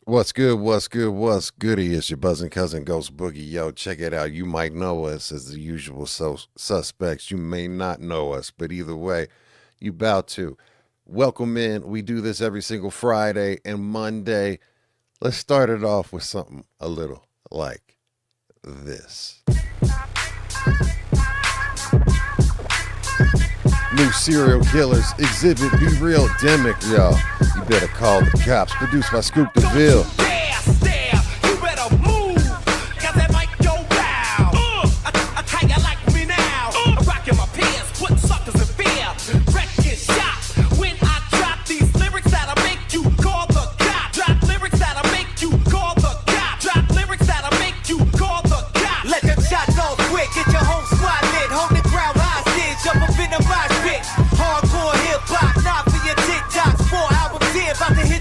What's good? What's good? What's goody? It's your buzzing cousin Ghost Boogie. Yo, check it out. You might know us as the usual suspects. You may not know us, but either way, you bout to. Welcome in. We do this every single Friday and Monday. Let's start it off with something a little like this. New serial killers exhibit be real demic, y'all. You better call the cops. Produced by Scoop DeVille.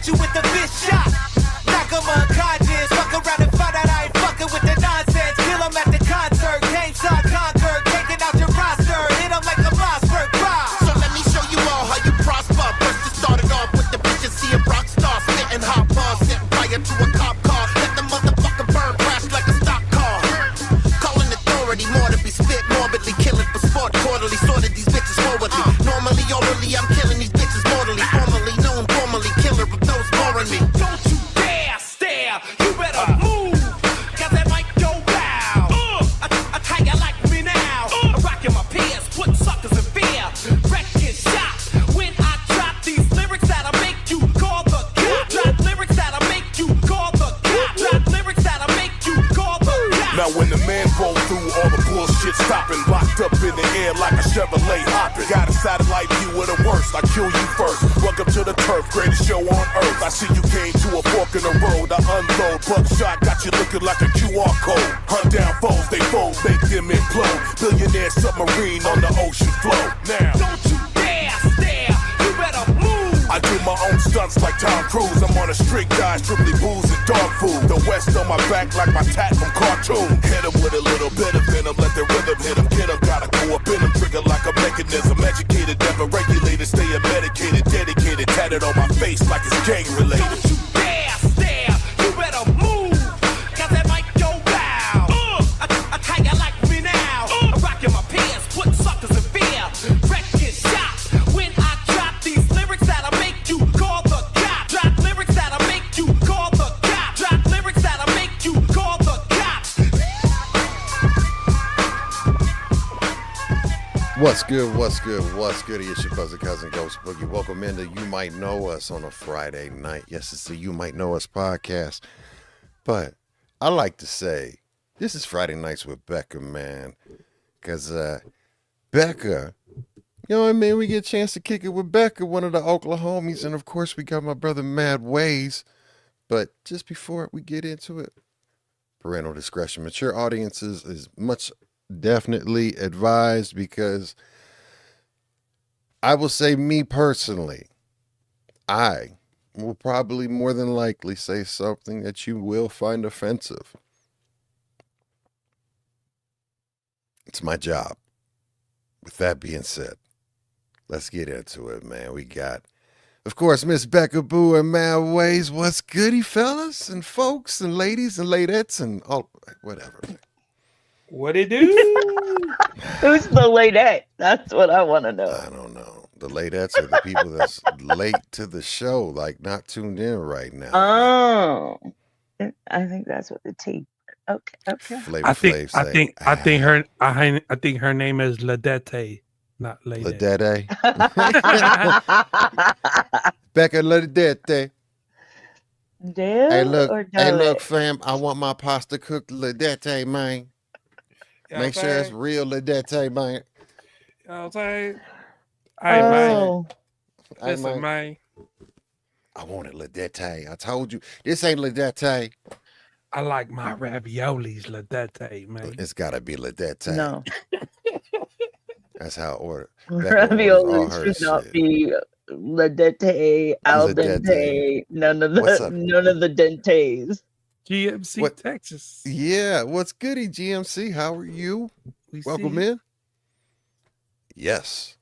You with the bitch shot. Knock 'em unconscious. Fuck around and find out I ain't fucking with the nonsense. Kill 'em at the concert. Game saw conquer. Taking out your roster. Hit 'em like a Mossberg crowd. So let me show you all how you prosper. First you started off with the bitches. See a rock star. Spitting hot bars. Setting fire to a cop car. Let the motherfucker burn. Crash like a stock car. Calling authority. More to be spit. Morbidly killing for sport. Quarterly. Sorted these bitches forwardly. Normally, orally, I'm killing these bitches mortally. Formerly known, formerly killer of those boring me. Don't you dare stare, you better move, cause that might go down. I tell ya like me now, I'm rocking my peers, putting suckers in fear. Wrecking shots, when I drop these lyrics that'll make you call the cop. Drop lyrics that'll make you call the cop. Drop lyrics that'll make you call the cop. Now when the man rolled through, all the bullshit stopping, locked up in the air like a Chevrolet hopping. Got a satellite view of the worst, I kill you first. Welcome to the turf, greatest show on earth. I see you came to a fork in the road, I unload. Buckshot got you looking like a QR code. Hunt down foes, they fold, make them implode. Billionaire submarine on the ocean floor. Now, don't you dare stare, you better move. I do my own stunts like Tom Cruise. I'm on a strict diet, strictly booze and dog food. The West on my back like my tat from cartoon. Hit him with a little bit of venom, let the rhythm hit him. Get him, gotta go up in him, trigger like a mechanism. Educated, never regulated, staying medicated, dedicated. Tatted on my face like it's gang related. Don't you dare stare, you better move, cause that might go down. I tell ya like me now, I'm rocking my peers, putting suckers in fear. Wrecking shots, when I drop these lyrics that'll make you call the cop. Drop lyrics that'll make you call the cop. Drop lyrics that'll make you call the cops. What's good? What's good? What's good? It's your buzzing cousin Ghost Boogie. Welcome into You Might Know Us on a Friday night. Yes, it's the You Might Know Us podcast. But I like to say this is Friday nights with Becca, man. Because Becca, you know what I mean? We get a chance to kick it with Becca, one of the Oklahomies. And of course, we got my brother Mad Ways. But just before we get into it, parental discretion. Mature audiences is much definitely advised because I will say, me personally, I will probably more than likely say something that you will find offensive. It's my job. With that being said, let's get into it, man. We got, of course, Miss Becca Boo and Mad Ways. What's goody, fellas and folks and ladies and ladettes and all, whatever. What it do? Who's the ladette? That's what I want to know. I don't know. The ladettes are the people that's late to the show, like not tuned in right now. Oh, I think that's what the T. Okay. Flavor I think Flav say, I think her name is Ladette, not Lady. Ladette. Becca Ladette. Dale Hey, look, or fam. I want my pasta cooked Ladette, man. Make sure it's real Ladette, man. You know what I'm saying? Hey, man. Hey, Listen, man. I want it Ladette. I told you. This ain't Ladette. I like my raviolis Ladette, man. It's got to be Ladette. No. That's how I order. Becca orders all Ravioli her should not shit. be ladette, al Ladette. dente, none of What's up? the dentes. GMC, What- Texas. Yeah, what's goody, GMC? How are you? We Welcome see. in. Yes.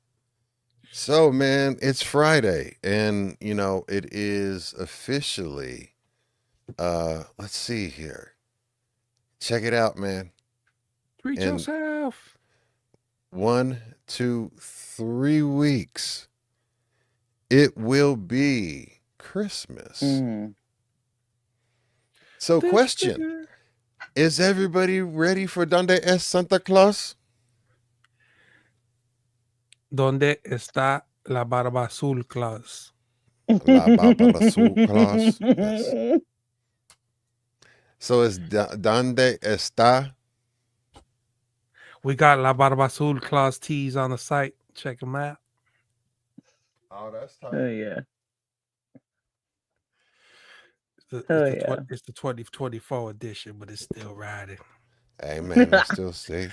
So, man, it's Friday, and, you know, it is officially Let's see here. Check it out, man. Treat In yourself. 1, 2, 3 weeks, it will be Christmas. Mm. So, This question: nigga. is everybody ready for Donde es Santa Claus? ¿Dónde está la barba azul, Claus? La Barbara Sue Claus. Yes. So it's Donde está. We got La Barba Azul Claus tees on the site. Check them out. Oh, that's Oh tight. yeah. It's Oh the yeah. it's the 2024 edition, but it's still riding. Hey man, it's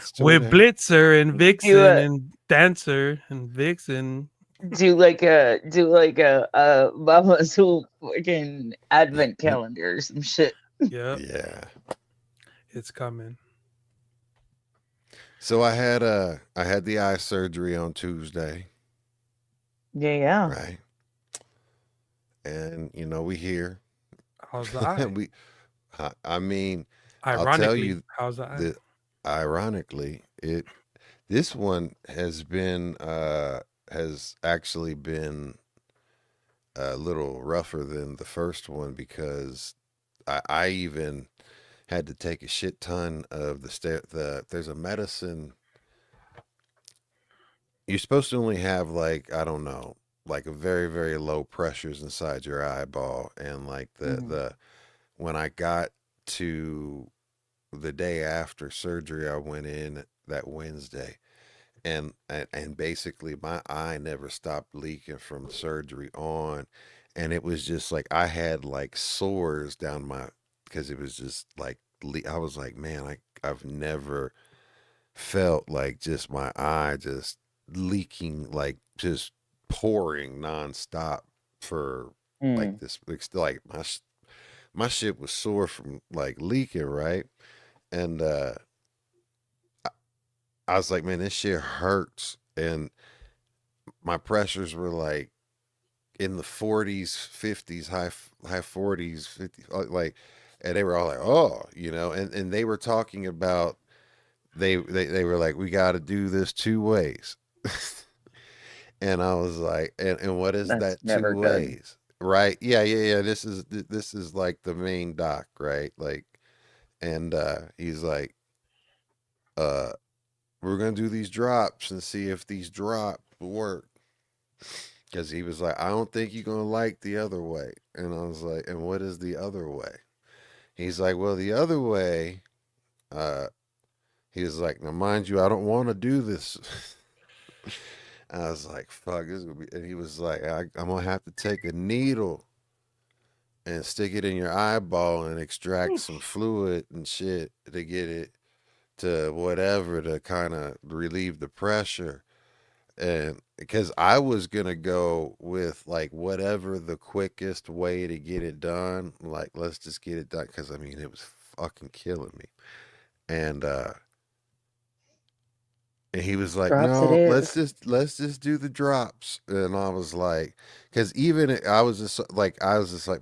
still With there. Blitzer and Do Vixen a and Dancer and Vixen. do like a Mama Azul fucking advent calendar or some shit. Yep, Yeah. it's coming. So I had the eye surgery on Tuesday, Yeah. right? And we here. How's the eye? we I mean, I'll tell Ironically, you how's the eye? that ironically, this one has actually been a little rougher than the first one because I even had to take a shit ton of there's a medicine. You're supposed to only have like, I don't know, like a very very low pressures inside your eyeball, and like Mhm. the when I got to the day after surgery, I went in that Wednesday, and basically my eye never stopped leaking from the surgery on, and it was just like I had like sores down my, because it was just like I was like, man, I've never felt like just my eye just leaking, like just pouring nonstop for like Mm. this, like my shit was sore from like leaking, right? And I was like, man, this shit hurts. And my pressures were like in the 40s, 50s, high 40s, 50s, like, and they were all like, oh, and they were talking about they were like, we got to do this two ways. And I was like, and what is That's that two never good. ways? Right? Yeah. This is like the main doc, right? Like, and he's like, uh, we're gonna do these drops and see if these drops work. Because he was like, I don't think you're gonna like the other way. And I was like, and what is the other way? He's like, well, the other way, uh, he was like, now mind you, I don't want to do this. I was like, fuck, this is gonna be. And he was like, I'm gonna have to take a needle and stick it in your eyeball and extract some fluid and shit to get it to whatever to kind of relieve the pressure. And because I was gonna go with like whatever the quickest way to get it done, like let's just get it done. Because I mean, it was fucking killing me. And and he was like, Drops it "No, is. let's just do the drops." And I was like, because even I was just like,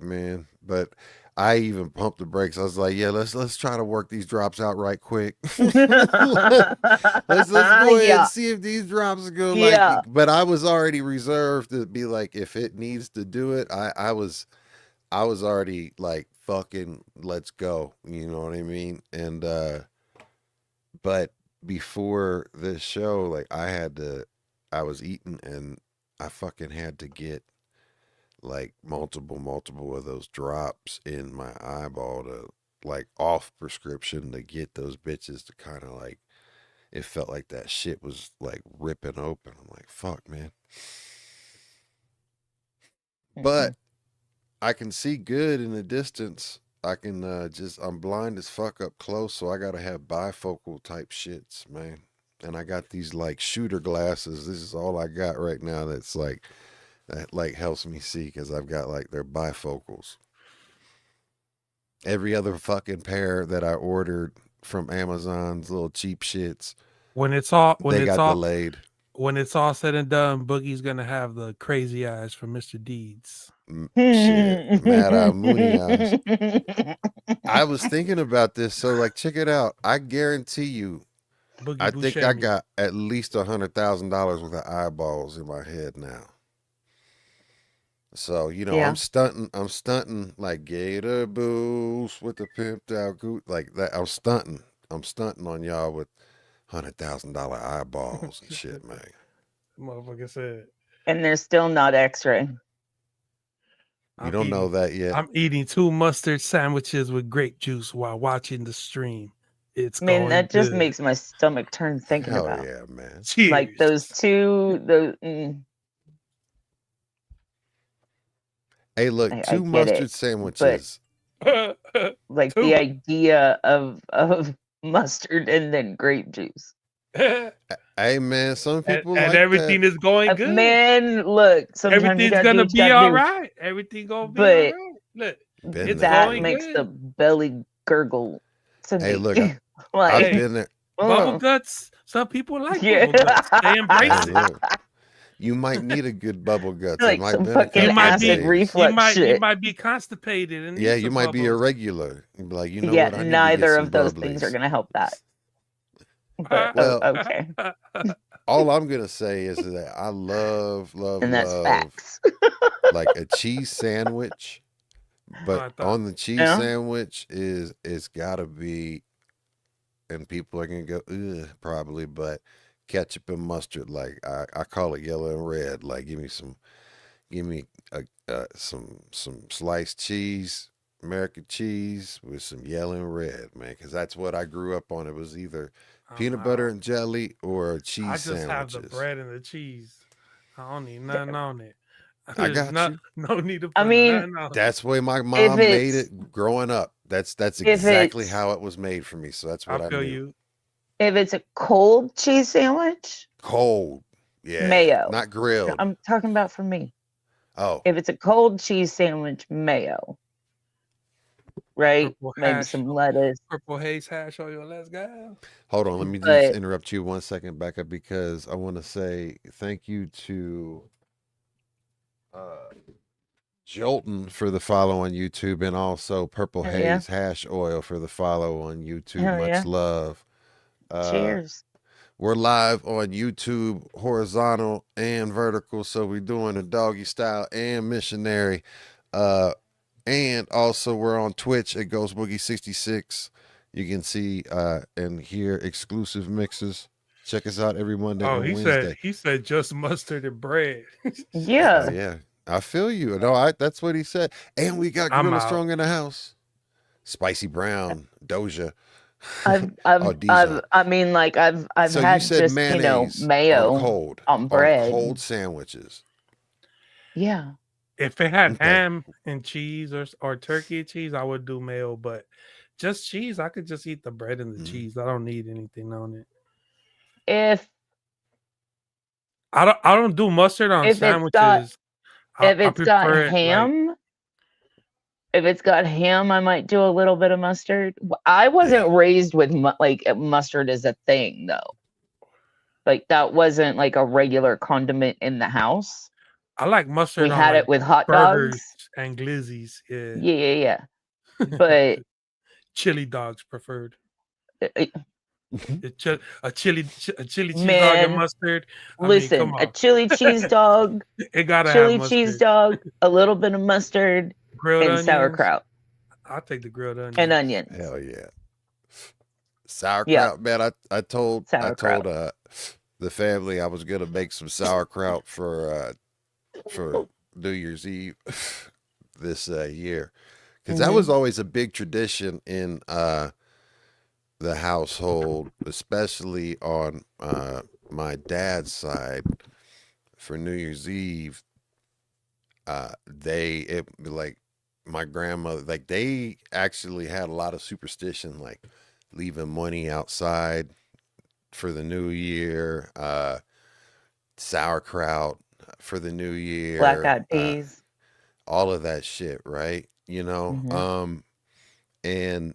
man. But I even pumped the brakes. I was like, "Yeah, let's try to work these drops out right quick. Let's go ahead and Yeah. see if these drops go like." Yeah. But I was already reserved to be like, if it needs to do it, I was already like, fucking, let's go. You know what I mean? And but before this show, like I was eating and I fucking had to get like multiple of those drops in my eyeball to like off prescription to get those bitches to kind of like, it felt like that shit was like ripping open. I'm like, fuck, man. But Mm-mm. I can see good in the distance. I can I'm blind as fuck up close, so I gotta have bifocal type shits, man. And I got these like shooter glasses. This is all I got right now that's like, that like helps me see, because I've got like their bifocals. Every other fucking pair that I ordered from Amazon's little cheap shits, When it's all they got delayed. when it's all said and done, Boogie's gonna have the crazy eyes from Mr. Deeds. Shit, Mad Eye Mooney Eyes. I was thinking about this, so like, check it out. I guarantee you, Boogie I think I Buscemi. got at least $100,000 worth of eyeballs in my head now. So Yeah. I'm stunting like Gator Boost with the pimped out goot like that. I'm stunting on y'all with $100,000 eyeballs and shit, man. Motherfucker said, And they're still not X-ray. You I'm don't know eating, that yet. I'm eating 2 mustard sandwiches with grape juice while watching the stream. It's Man, going that just good. makes my stomach turn thinking Hell about. yeah, man. Like Cheers. those Hey, look, I 2 get it, mustard but sandwiches. like the 2. idea of mustard and then grape juice. Hey, man, some people and like that. everything is going good. Man, look, sometimes you Everything's gotta do gonna what you be gotta all do, right. Everything gonna be all but right. Look, Been it's there, that going man. makes the good. belly gurgle to Hey, me. look, I've Like, Hey, been there. bubble oh, guts. Some people like bubble guts. They Hey, embrace it. look, you might need a good bubble guts. It like might some been a fucking You couple might of acid be, days. reflux you shit. might be constipated and Yeah, need you some might be bubbles. irregular. You'd be like, you know Yeah, what? I need to get neither some of those things are burblies. gonna help that. But Well, okay, all I'm gonna say is that I love, love, and that's love facts. like a cheese sandwich. But I thought, on the cheese Yeah. sandwich is it's gotta be, and people are gonna go, ugh, probably, but ketchup and mustard. Like I call it yellow and red. Like give me some sliced cheese, American cheese with some yellow and red, man, because that's what I grew up on. It was either peanut butter I and jelly or I cheese just have the sandwiches. bread and the cheese. I don't need nothing on it. I There's got you. no need to I put mean, nothing on it. That's the way my if mom made it's it growing up. That's if exactly it's how it was made for me. So that's I what I feel knew. you. if it's a cold cheese sandwich, Cold, yeah, mayo. not grilled. I'm talking about for me. Oh, If it's a cold cheese sandwich, mayo, right? Purple Maybe hash, some lettuce, purple haze hash oil. Let's go. hold on. Let me just but interrupt you 1 second, Becca, because I want to say thank you to uh, Jolton for the follow on YouTube, and also Purple hell yeah, Haze Hash Oil for the follow on YouTube. hell Much yeah. love. Uh, Cheers. we're live on YouTube, horizontal and vertical, so we're doing a doggy style and missionary. Uh, and also we're on Twitch at Ghost Boogie 66. You can see and hear exclusive mixes. Check us out every Monday Oh, and Wednesday. he said just mustard and bread. Hell Yeah, yeah. I feel you. No, that's what he said. And we got I'm Gorilla out. Strong in the house. Spicy Brown, Doja. I've Oh, Deja. I mean, like I've So you had said just mayonnaise mayo on on bread. cold sandwiches. Yeah, If it had Okay. ham and cheese or turkey and cheese, I would do mayo. But just cheese, I could just eat the bread and the Mm. cheese. I don't need anything on it. if I don't do mustard on if it's got sandwiches. if I it's got prefer it like ham, if it's got ham, I might do a little bit of mustard. I wasn't Yeah. raised with like mustard as a thing though. Like that wasn't like a regular condiment in the house. I like We mustard on had like it with hot burgers dogs. and glizzies. Yeah, Yeah. But chili dogs preferred. uh, A chili cheese dog and man, mustard. I mean, listen, come a on, chili cheese dog, it gotta have chili cheese mustard. dog, a little bit of mustard, Grilled and onions. sauerkraut I'll take the grilled onions. and onions. Hell yeah. Yeah, Sauerkraut, man. I told sauerkraut. the family I was gonna make some sauerkraut for New Year's Eve this year. Because that was always a big tradition in the household, especially on my dad's side for New Year's Eve. Like my grandmother, like they actually had a lot of superstition, like leaving money outside for the new year, sauerkraut for the new Black year, eyed peas. all of that shit, right? Mhm. And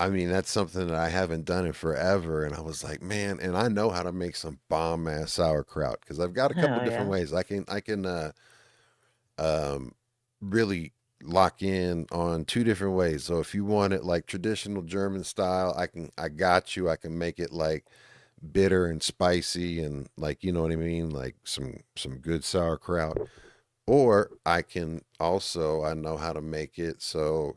I mean, that's something that I haven't done in forever. And I was like, man, and I know how to make some bomb ass sauerkraut because I've got a couple Hell different yeah. ways. I can um really lock in on two different ways. So if you want it like traditional German style, I got you. I can make it like bitter and spicy and like you know what I mean, like some good sauerkraut. Or I can also I know how to make it. So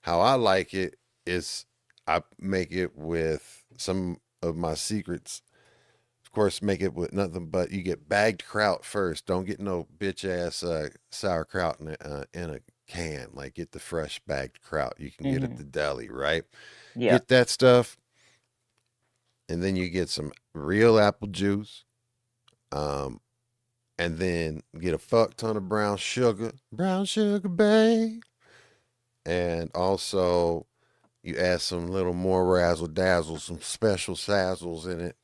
how I like it is I make it with some of my secrets. Of course, make it with nothing but you get bagged kraut first. Don't get no bitch ass sauerkraut in a can. Like get the fresh bagged kraut you can get at the deli, right? Yeah. Get that stuff, and then you get some real apple juice. Um, and then get a fuck ton of brown sugar, babe, and also you add some little more razzle dazzle, some special sazzles in it,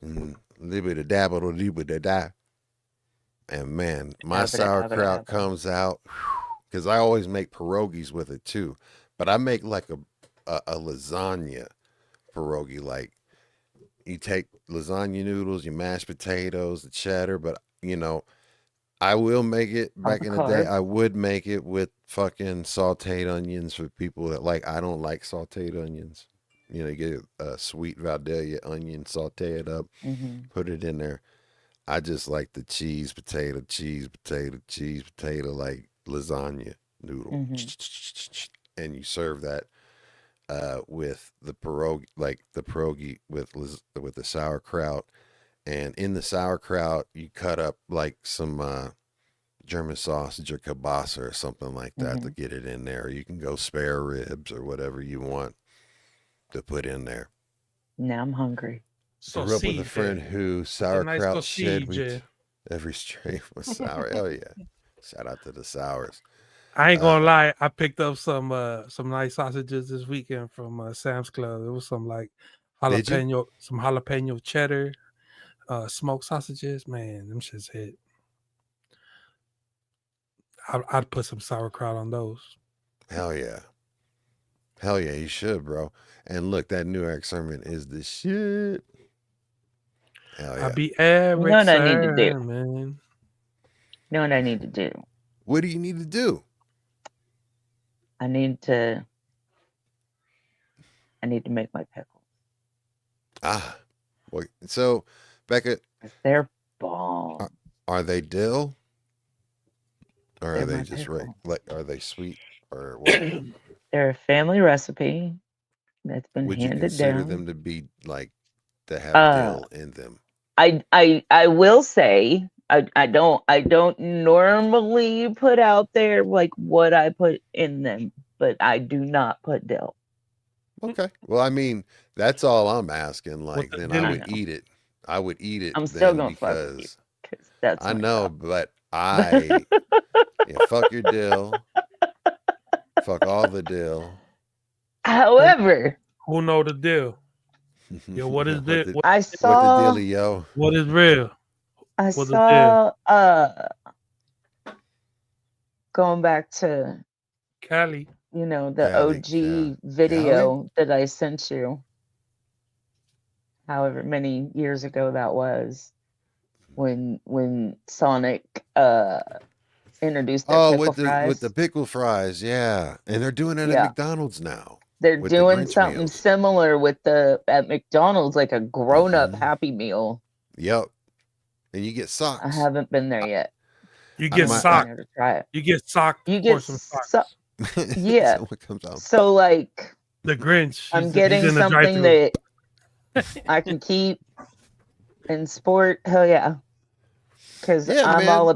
and little bit of dabble, little bit of da. And man, my sauerkraut comes out because I always make pierogies with it too. But I make like a lasagna pierogi. Like you take lasagna noodles, you mash potatoes, the cheddar. But you know, I will make it back in the day. I would make it with fucking sauteed onions for people that like. I don't like sauteed onions. You know, you get a sweet Valdelia onion, saute it up, put it in there. I just like the cheese potato, like lasagna noodle. And you serve that with the pierogi, like the pierogi with the sauerkraut. And in the sauerkraut, you cut up like some German sausage or kielbasa or something like that to get it in there. You can go spare ribs or whatever you want to put in there. Now I'm hungry. Grew up with a friend who sauerkraut shed wheat. Every strain was sour. Hell yeah. Shout out to the sours. I ain't gonna lie. I picked up some nice sausages this weekend from Sam's Club. It was some like jalapeno cheddar, smoked sausages. Man, them shits hit. I'd put some sauerkraut on those. Hell yeah. Hell yeah, you should, bro. And look, that new Eric Sermon is the shit. Hell yeah. I'll be Eric You know what I need to do? Sermon. You know what I need to do? What do you need to do? I need to make my pickles. Ah. Well, so Becca, they're bomb. Are they dill? Or They're are they my just pickle. like are they sweet or what? They're a family recipe that's been Would you handed consider down. them to be like to have dill in them? I will say I don't normally put out there like what I put in them, but I do not put dill. Okay. Well, I mean, that's all I'm asking. Like, the then dill? I would eat it. I would eat it. I'm still then gonna fuck with you because because that's I my know, job. but yeah, fuck your dill. Fuck all the dill. However, Who know the deal? Yo, what is this? the, What, I what the saw dilly, yo? what is real? I What's the saw going back to Cali. the Cali, OG video that I sent you, however many years ago that was, when Sonic introduced their pickle fries. with the pickle fries, yeah. And they're doing it at Yeah. McDonald's now. They're with the doing Grinch something meals. similar with at McDonald's, like a grown-up Happy Meal. Yep. And you get socks. I haven't been there yet. You get I'm socked. there to try it. You get socked You for get some socks. Yeah. So what comes out? So like The Grinch. I'm he's getting in the something drive-thru. that I can keep in sport. Hell yeah. Because Yeah, I'm man. all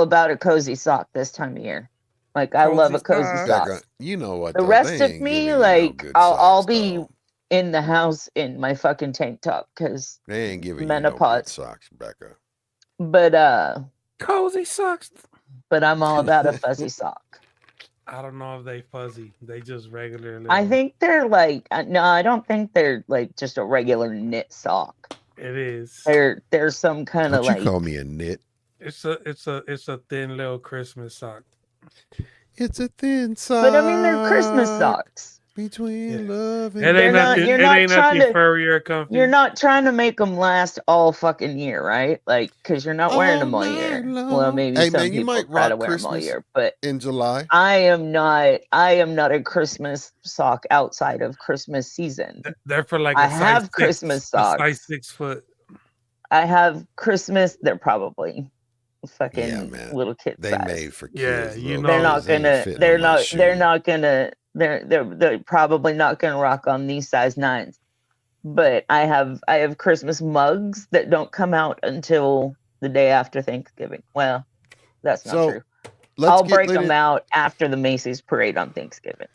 about a cozy sock this time of year. Like I love a cozy Cozy sock. Becca, you know what? The though, rest they of ain't me, giving you no like good I'll socks, be though. in the house in my fucking tank top because They ain't giving you no good menopause. socks, Becca. But Cozy socks. I'm all about a fuzzy sock. I don't know if they fuzzy. They just regular. I little- think they're like no, I don't think they're like just a regular knit sock. it is. They're some kind Don't of you like call me a knit? It's a thin little Christmas sock. It's a thin sock. but I mean they're Christmas socks. between love and It ain't not- nothing. you're It not ain't trying nothing to- furry or comfy. You're not trying to make them last all fucking year, right? Like, because you're not wearing them all night year. long. Well, maybe Hey some man, you people might try to rock wear them all Christmas year, but in July. I am not. I am not a Christmas sock outside of Christmas season. They're for like I a size have 6, Christmas a size socks. 6 foot. I have Christmas. They're probably fucking Yeah, man. little kid They size. made for Yeah, kids. you little know. They're not kids. They ain't gonna. fitting They're on my not. They're shoe. not gonna. They're probably not gonna rock on these size 9s. But I have Christmas mugs that don't come out until the day after Thanksgiving. Well, that's not So true. let's I'll get break lit them in- out after the Macy's parade on Thanksgiving.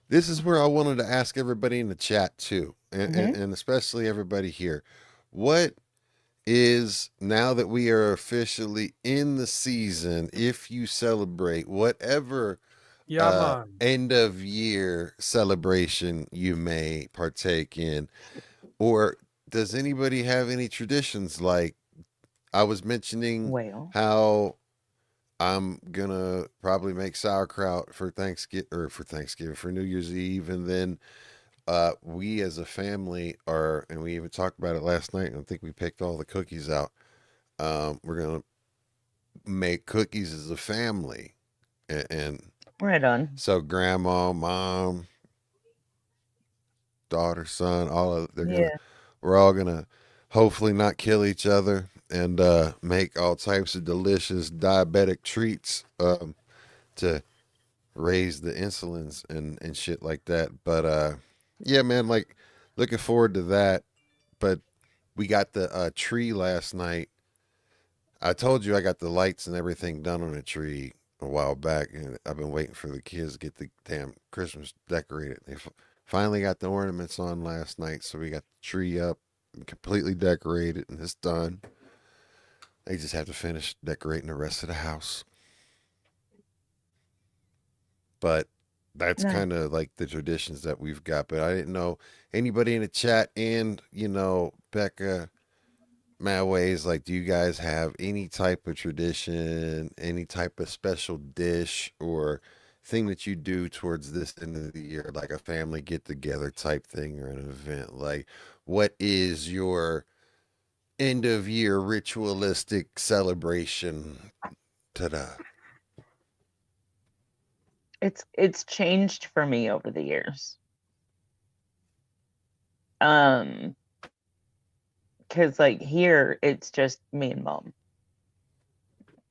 This is where I wanted to ask everybody in the chat too, and, Mhm. and especially everybody here. What is, now that we are officially in the season, if you celebrate whatever Yeah, man. end of year celebration you may partake in, or does anybody have any traditions? Like I was mentioning Well, how I'm gonna probably make sauerkraut for Thanksgiving for New Year's Eve, and then we as a family are, and we even talked about it last night, and I think we picked all the cookies out. We're gonna make cookies as a family, and right on. so grandma, mom, daughter, son, Yeah. we're all gonna hopefully not kill each other and make all types of delicious diabetic treats to raise the insulins and shit like that. But yeah, man, like looking forward to that. But we got the tree last night. I told you I got the lights and everything done on the tree a while back, and I've been waiting for the kids to get the damn Christmas decorated. They finally got the ornaments on last night, so we got the tree up and completely decorated, and it's done. They just have to finish decorating the rest of the house. But that's Nice. kind of like the traditions that we've got. But I didn't know anybody in the chat, and Becca, Madways, like, do you guys have any type of tradition, any type of special dish or thing that you do towards this end of the year, like a family get together type thing or an event? Like, what is your end of year ritualistic celebration? Ta-da. It's changed for me over the years. Because like here it's just me and mom,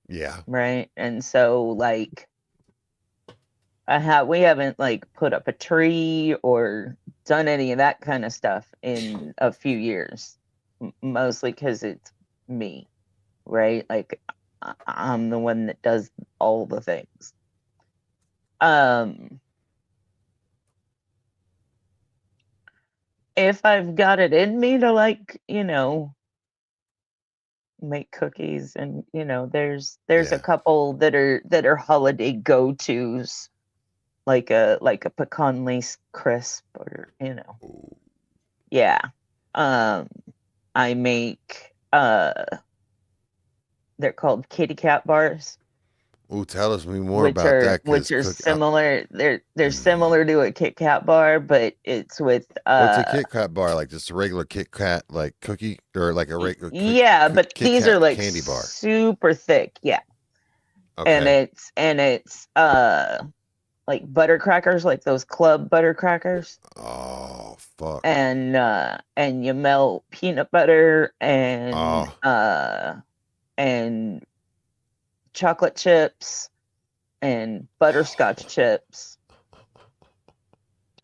Yeah. right? And so like we haven't like put up a tree or done any of that kind of stuff in a few years, mostly because it's me, right? Like I'm the one that does all the things. If I've got it in me to like, make cookies, and there's Yeah. a couple that are holiday go-tos, like a pecan lace crisp, or Ooh. yeah. I make they're called kitty cat bars, Ooh, tell us me more which about are that. 'Cause which are cook- similar. They're similar to a Kit Kat bar, but it's with What's a Kit Kat bar? Like just a regular Kit Kat like cookie, or like a regular yeah, but Kit these Kat are like candy bar? super thick, yeah. Okay. And it's like butter crackers, like those club butter crackers, Oh fuck. and you melt peanut butter Oh. And chocolate chips and butterscotch chips,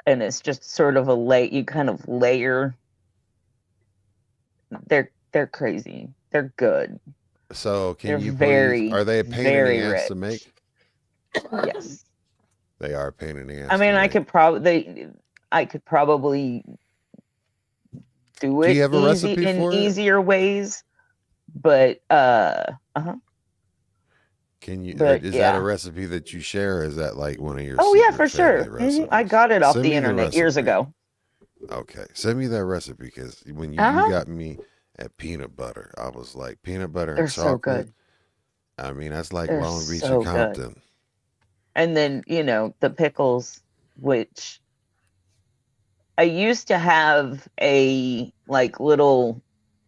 and it's just sort of you kind of layer. They're crazy. They're good. So They're can you very, please? Are they a pain in very the ass rich. to make? Yes. They are a pain in the ass. I mean, to I make. could probably do Do it you have a easy recipe in for it? easier ways, but Can you? but Is that a yeah. recipe that you share? Or is that like one of your? Oh yeah, secret for sure. family recipes? I got it off Send the me internet years recipe. ago. Okay, send me that recipe, because when you got me at peanut butter, I was like, peanut butter and They're so chocolate. good. I mean, that's like They're Long Beach so and good. Compton. And then the pickles, which I used to have a like little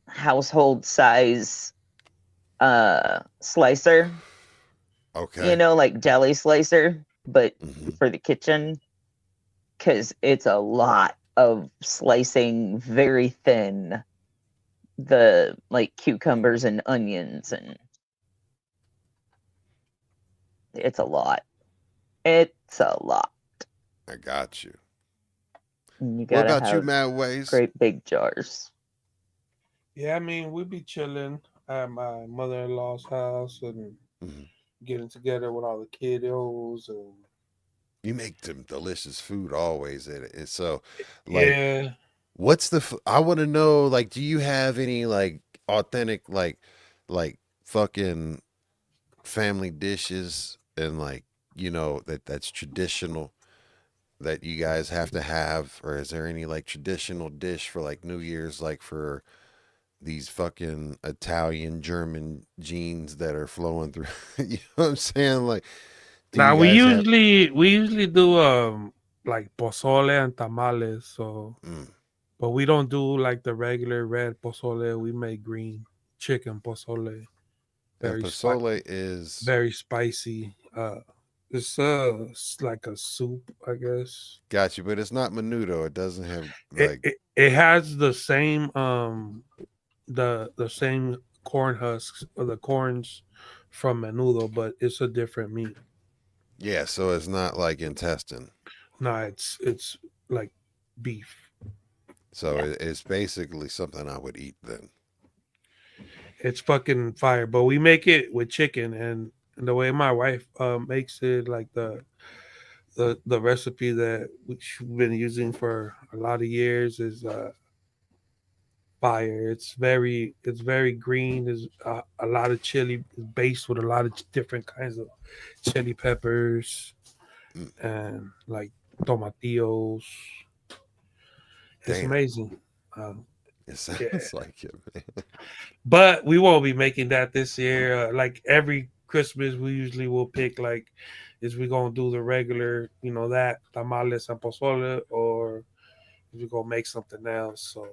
household size slicer, Okay. like deli slicer, but Hmm. for the kitchen, because it's a lot of slicing very thin the like cucumbers and onions, and it's a lot. It's a lot. I got you. And you What gotta about you, have Mad Ways? great big jars. Yeah, I mean, we be chilling at my mother-in-law's house and Mhm. getting together with all the kiddos and You make some delicious food always in it. And so, like, yeah. what's I want to know, like, do you have any, like, authentic, like, fucking family dishes and, like, that's traditional that you guys have to have? Or is there any, like, traditional dish for, like, New Year's, like, for these fucking Italian, German genes that are flowing through? You know what I'm saying? Like, do Now you guys have. we usually do like pozole and tamales, so Mm. but we don't do like the regular red pozole. We make green chicken pozole. And Very pozole is. very spicy. It's like a soup, I guess. Got you, but it's not menudo. It doesn't have It, like. it it has the same the same corn husks or the corns from menudo, but it's a different meat. Yeah, so it's not like intestine. No, it's like beef. So Yeah. it's basically something I would eat then. It's fucking fire. But we make it with chicken, and the way my wife makes it, like the recipe that we've been using for a lot of years is fire. It's very green. There's a lot of chili. It's based with a lot of different kinds of chili peppers Mm, and like tomatillos. It's damn, amazing. Um, it yeah, sounds like it, man. but we won't be making that this year. Like every Christmas, we usually will pick like, is we gonna do the regular, that tamales and pozole, or is we gonna make something else? So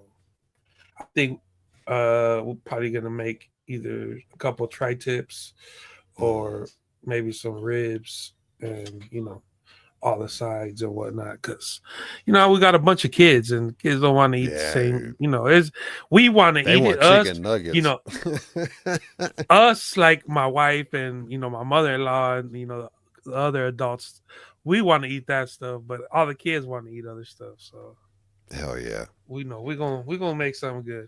I think we're probably gonna make either a couple tri tips Mm, or maybe some ribs and all the sides and whatnot. Because we got a bunch of kids and kids don't want to eat the yeah, same. Is we want to they eat it. want Us, chicken you nuggets. know, us like my wife and my mother-in-law and the other adults. We want to eat that stuff, but all the kids want to eat other stuff. So Hell yeah. we know we're gonna make something good.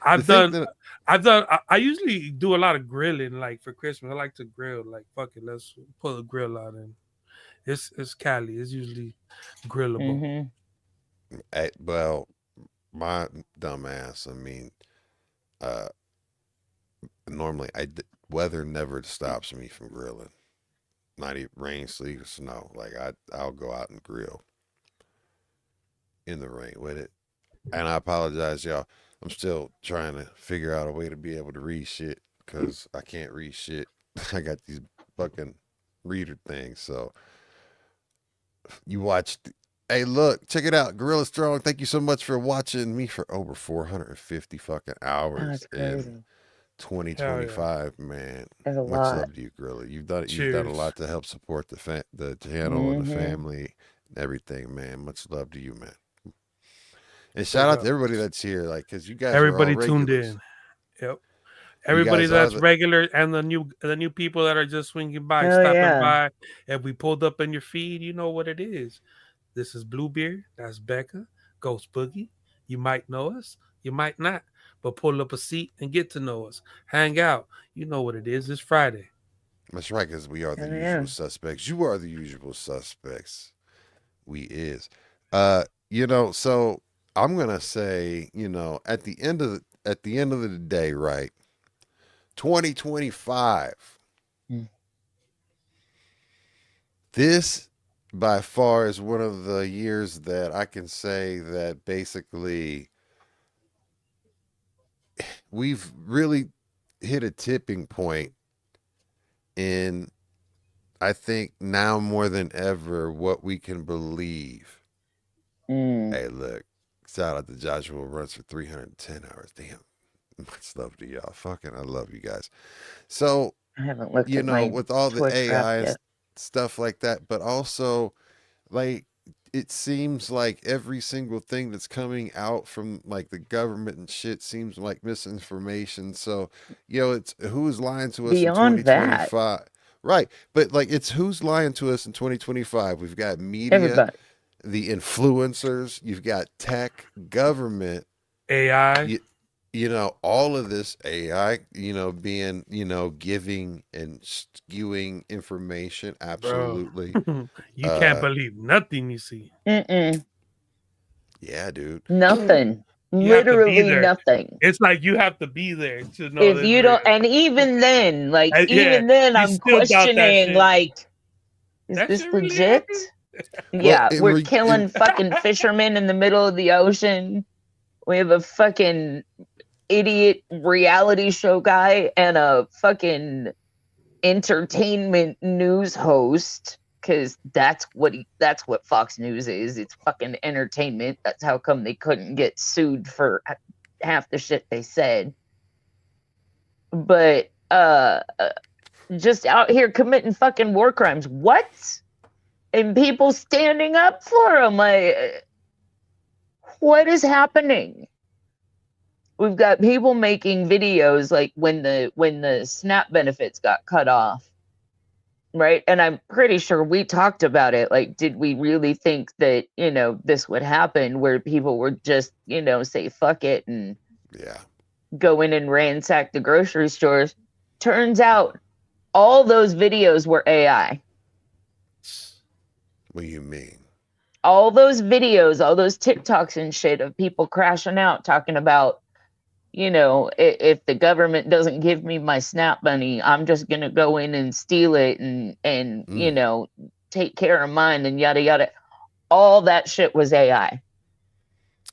The I've thing done that I've done I usually do a lot of grilling like for Christmas. I like to grill, like fuck it, let's pull a grill out, and it's Cali. It's usually grillable. Mm-hmm. well, my dumb ass. I mean, uh, normally weather never stops me from grilling. Not even rain, sleet, or snow. Like I'll go out and grill in the rain with it. And I apologize, y'all. I'm still trying to figure out a way to be able to read shit because I can't read shit. I got these fucking reader things. So you watched. Hey, look, check it out. Gorilla Strong, thank you so much for watching me for over 450 fucking hours That's in crazy. Hell yeah. 2025, man. There's a Much lot. love to you, Gorilla. You've done a Cheers. lot to help support the channel and the Mm-hmm. family and everything, man. Much love to you, man. And shout Big out to up. everybody that's here, like, because you guys are all Everybody tuned regulars. in. Yep. You Everybody guys are that's the. regular and the new people that are just swinging by, Hell stopping yeah. by. If we pulled up in your feed, you know what it is. This is Bluebeard. That's Becca. Ghost Boogie. You might know us. You might not. But pull up a seat and get to know us. Hang out. You know what it is. It's Friday. That's right, because we are the Hell yeah. usual suspects. You are the usual suspects. We is. So I'm gonna say, at the end of the day, right? 2025. Mm. This by far is one of the years that I can say that basically we've really hit a tipping point in, I think now more than ever, what we can believe Hey, look. Shout out to Joshua runs for 310 hours. Damn. Much love to y'all. Fucking, I love you guys. So, I haven't looked at my with all the Twitch wrap AI and yet. stuff like that, but also, like, it seems like every single thing that's coming out from like the government and shit seems like misinformation. So, it's who's lying to us in Beyond that, 2025. Right. But like it's who's lying to us in 2025. We've got media, everybody. the influencers, you've got tech, government, AI, all of this AI, being, giving and skewing information. bro. Absolutely. You can't Uh, believe nothing you see. Mm-mm. yeah, dude. Nothing. You have to be Literally there. nothing. It's like you have to be there to know If this you real. don't, and even then, Yeah, you I'm still doubt that questioning, shit. is That this shit really legit? happened? Well, Yeah, we're killing fucking fishermen in the middle of the ocean. We have a fucking idiot reality show guy and a fucking entertainment news host, because that's what Fox News is. It's fucking entertainment. That's how come they couldn't get sued for half the shit they said. But just out here committing fucking war crimes. What? And people standing up for them. What is happening? We've got people making videos like when the SNAP benefits got cut off, right? And I'm pretty sure we talked about it. Like, did we really think that, this would happen where people would just, say fuck it and yeah. go in and ransack the grocery stores? Turns out all those videos were AI. What do you mean? All those videos, all those TikToks and shit of people crashing out talking about, if the government doesn't give me my SNAP money, I'm just going to go in and steal it and take care of mine and yada, yada. All that shit was AI.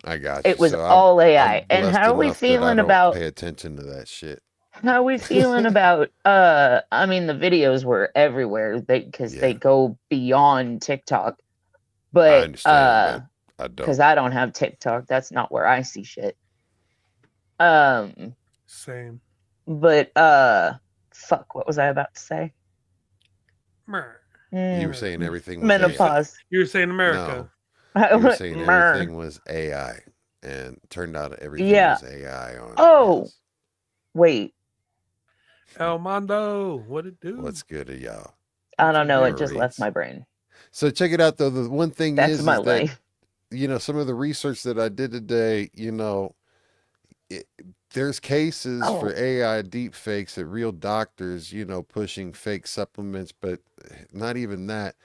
I got you. It was So all AI. I'm And blessed how are we enough that I feeling don't about, pay attention to that shit. how are we feeling about, I mean, the videos were everywhere because they go beyond TikTok. I But, understand, but I because don't. I don't have TikTok. That's not where I see shit. Same. But fuck, what was I about to say? You were saying everything was Menopause. You were saying America. No, you were saying everything was AI, and turned out everything was AI on. Oh, wait. El Mondo, what it do? What's good to y'all? I don't know. It All just right. left my brain. So check it out though. The one thing That's is my that life. some of the research that I did today, there's cases for AI deep fakes at real doctors, pushing fake supplements, but not even that.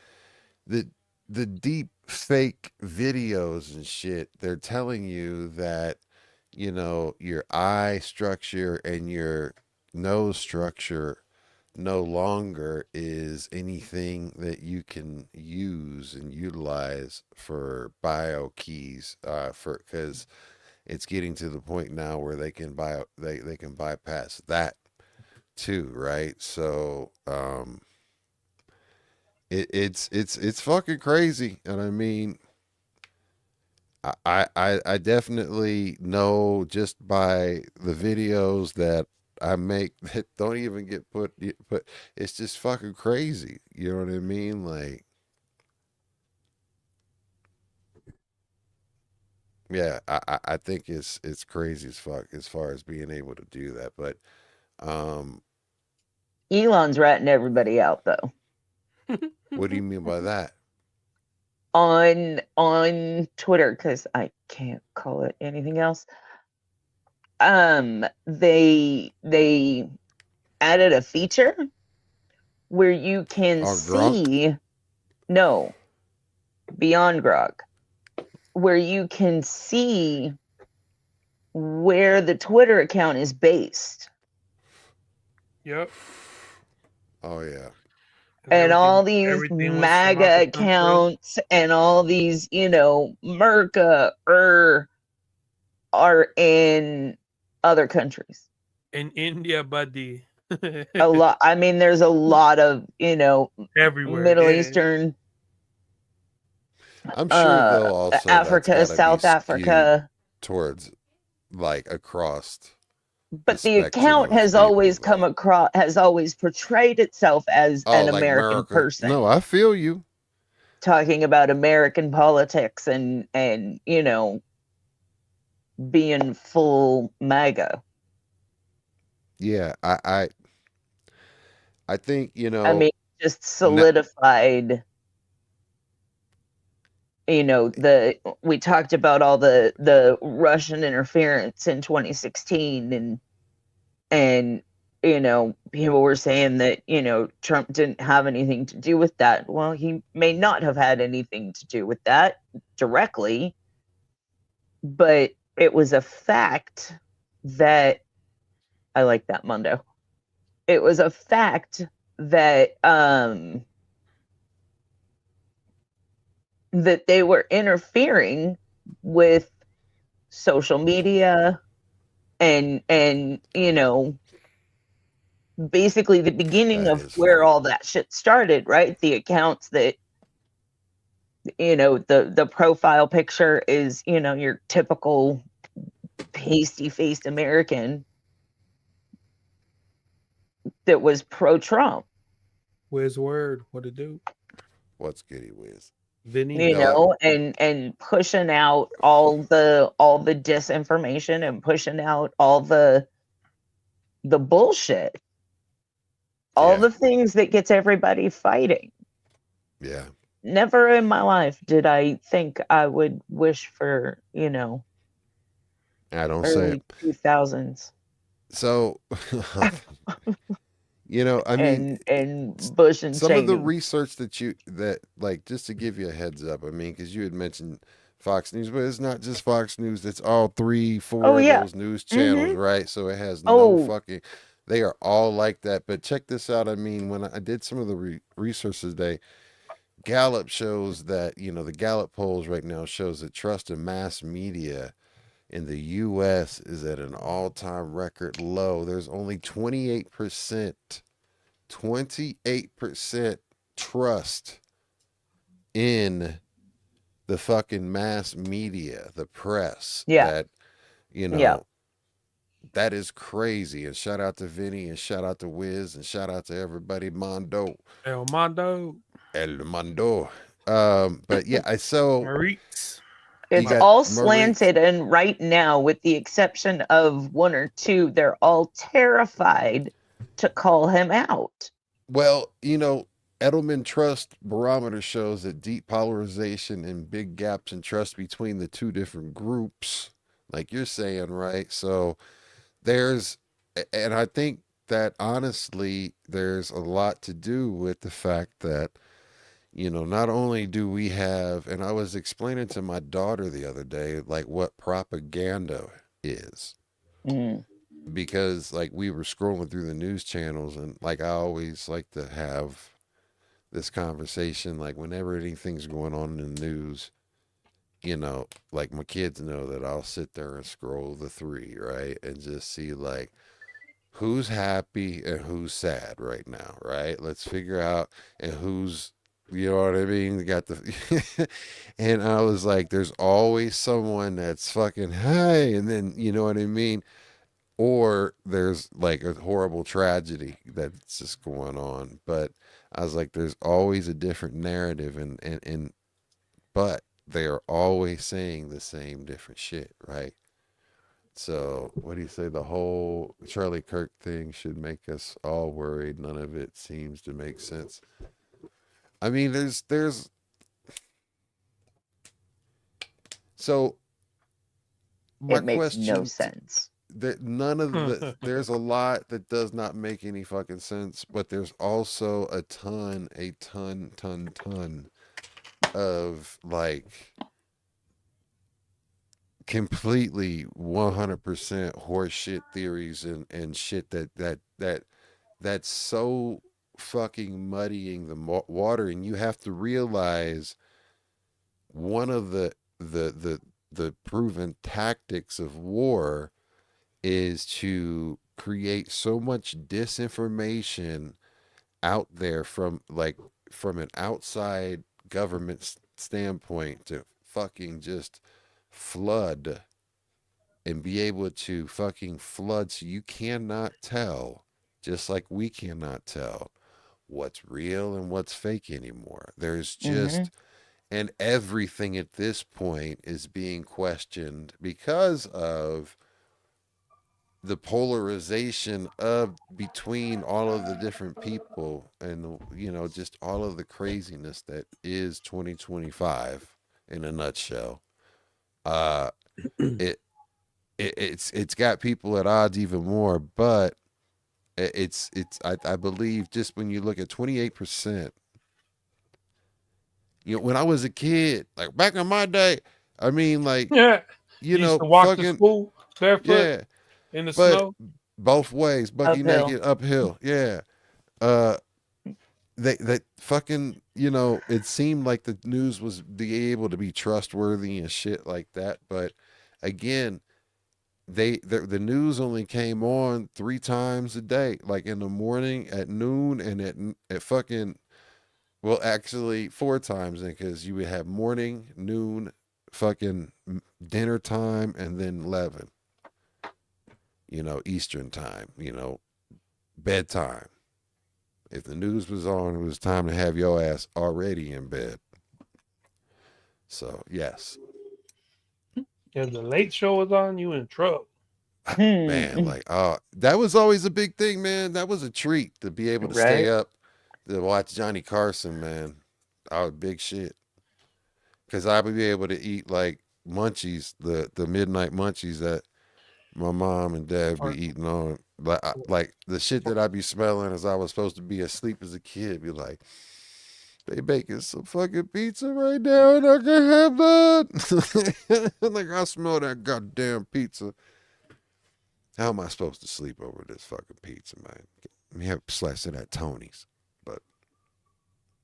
The deep fake videos and shit, they're telling you that, your eye structure and your nose structure no longer is anything that you can use and utilize for bio keys, because it's getting to the point now where they can they can bypass that too, right? So it's fucking crazy. And I mean, I definitely know just by the videos that I make that don't even get put, it's just fucking crazy. You know what I mean? Like, yeah, I think it's crazy as fuck as far as being able to do that. But Elon's ratting everybody out though. what do you mean by that? On Twitter, because I can't call it anything else. They added a feature where you can see no beyond Grok, where you can see where the Twitter account is based. Yep. Oh yeah. And all these MAGA accounts and all these, Merca are in other countries. In India, buddy. A lot. I mean, there's a lot of, everywhere. Middle Eastern. I'm sure though also that's Africa, got to be South skewed Africa. towards like across the But the spectrum account of has people always though. come across, has always portrayed itself as Oh, an like American America. person No, I feel you. talking about American politics and being full MAGA. Yeah, I think, I mean, just na- solidified. We talked about all the Russian interference in 2016, and people were saying that Trump didn't have anything to do with that. Well, he may not have had anything to do with that directly, but it was a fact that I like that, Mundo. It was a fact that that they were interfering with social media and basically the beginning that of is where funny. all that shit started, right? The accounts that the profile picture is your typical pasty faced American that was pro Trump. Where's word? What to do? What's goody whiz? Vinny? No, And pushing out all the disinformation and pushing out all the bullshit, all yeah, the things that gets everybody fighting. yeah. Never in my life did I think I would wish for I don't say early it. 2000s So, I mean, and Bush and some of the Cheney. research that like just to give you a heads up, I mean, because you had mentioned Fox News, but it's not just Fox News. It's all three, Oh four of yeah. those news channels, Mm-hmm. right? So it has no Oh fucking. They are all like that. But check this out. I mean, when I did some of the research today, Gallup shows that the Gallup polls right now shows that trust in mass media in the U.S. is at an all-time record low. There's only 28% trust in the fucking mass media, the press. yeah. You Yeah. know, that is crazy. And shout out to Vinny and shout out to Wiz and shout out to everybody. Mondo. El Mondo? El Mondo. But yeah, Maurice? you It's got all Maurice. slanted, and right now, with the exception of one or two, they're all terrified to call him out. Well, Edelman Trust Barometer shows that deep polarization and big gaps in trust between the two different groups, like you're saying, right? So there's, and I think that honestly, there's a lot to do with the fact that, not only do we have, and I was explaining to my daughter the other day, like what propaganda is. Mm. Because like we were scrolling through the news channels and like I always like to have this conversation like whenever anything's going on in the news, like my kids know that I'll sit there and scroll the three, right? And just see like who's happy and who's sad right now, right? Let's figure out and who's you know what I mean? Got the and I was like, there's always someone that's fucking hey, and then you know what I mean? Or there's like a horrible tragedy that's just going on. But I was like, there's always a different narrative, and but they are always saying the same different shit, right? So what do you say? The whole Charlie Kirk thing should make us all worried. None of it seems to make sense. I mean, there's so my It makes no question sense. that none of there's a lot that does not make any fucking sense, but there's also a ton of like completely 100% horseshit theories and shit that's so fucking muddying the water, and you have to realize one of the proven tactics of war is to create so much disinformation out there from an outside government standpoint to fucking just flood and be able to fucking flood so you cannot tell, just like we cannot tell what's real and what's fake anymore. There's Mm-hmm. just, and everything at this point is being questioned because of the polarization of between all of the different people and just all of the craziness that is 2025 in a nutshell. uh it, it's got people at odds even more, but I believe just when you look at 28%, when I was a kid, like back in my day, I mean, like, Yeah. You used to walk to fucking, school barefoot yeah, in the but snow. both ways, bucky Uphill. naked, uphill, yeah. uh they fucking, it seemed like the news was be able to be trustworthy and shit like that, but again, the news only came on 3 times a day, like in the morning, at noon, and at fucking, well, actually 4 times, because you would have morning, noon, fucking dinner time, and then 11, Eastern time, bedtime. If the news was on, it was time to have your ass already in bed. So, yes. If the late show was on, you in trouble. Man, like, that was always a big thing, man. That was a treat to be able to stay Right. up to watch Johnny Carson, man. I was big shit. Because I would be able to eat, like, munchies, the midnight munchies that my mom and dad be eating on. Like the shit that I be smelling as I was supposed to be asleep as a kid, be like, they making some fucking pizza right now and I can have that. Like, I smell that goddamn pizza. How am I supposed to sleep over this fucking pizza, man? Let me have a slice of that Tony's. But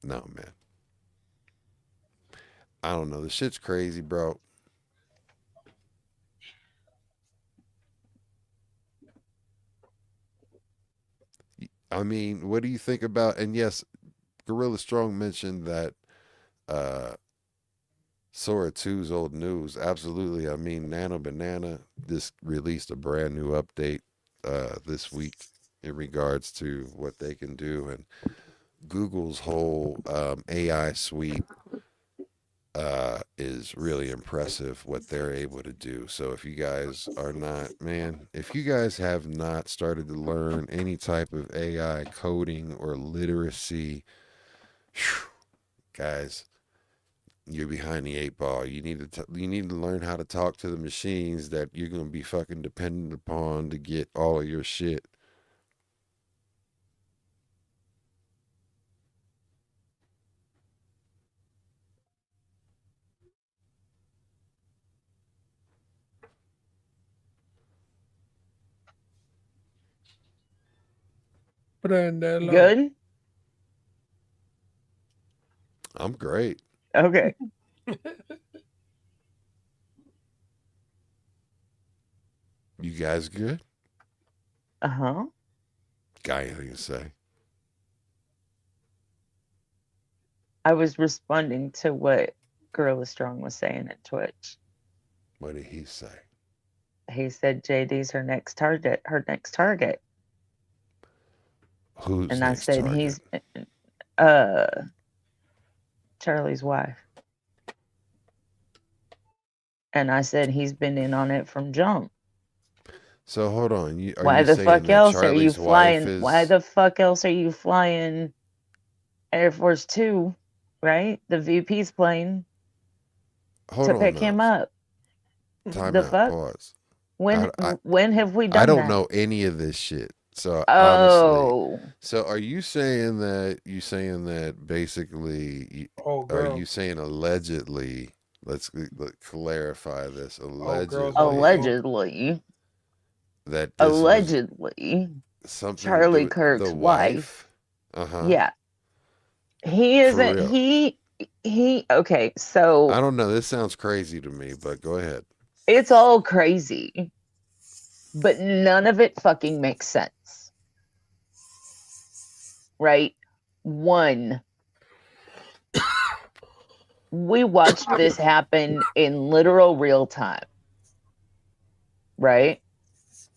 no, man. I don't know. The shit's crazy, bro. I mean, what do you think about? And yes, Gorilla Strong mentioned that uh Sora 2's old news. Absolutely. I mean, Nano Banana just released a brand new update this week in regards to what they can do, and Google's whole AI suite is really impressive what they're able to do. So if you guys are not, man, if you guys have not started to learn any type of AI coding or literacy, whew, guys, you're behind the 8 ball. You need to learn how to talk to the machines that you're gonna be fucking dependent upon to get all of your shit. Prendelo. Good. I'm great. Okay. You guys good? Uh-huh. Got anything to say? I was responding to what Gorilla Strong was saying at Twitch. What did he say? He said JD's her next target. Her next target. Who's And next I said target? he's Charlie's wife. And I said he's been in on it from jump. So hold on. Why you the saying fuck that else are you Charlie's wife flying? is? Why the fuck else are you flying Air Force Two, right? The VP's plane Hold to on pick now. him up. Time The out. fuck? Pause. When have we done I don't that? know any of this shit. So honestly, Oh, so are you saying that basically? Oh, Are girl. you saying allegedly? Let's clarify this. Oh, girls. allegedly, That this was allegedly, something to do Charlie with Kirk's the wife. Uh-huh. Yeah, he For isn't. real. He. Okay, so I don't know. This sounds crazy to me, but go ahead. it's all crazy, but none of it fucking makes sense, right? One, we watched this happen in literal real time, right?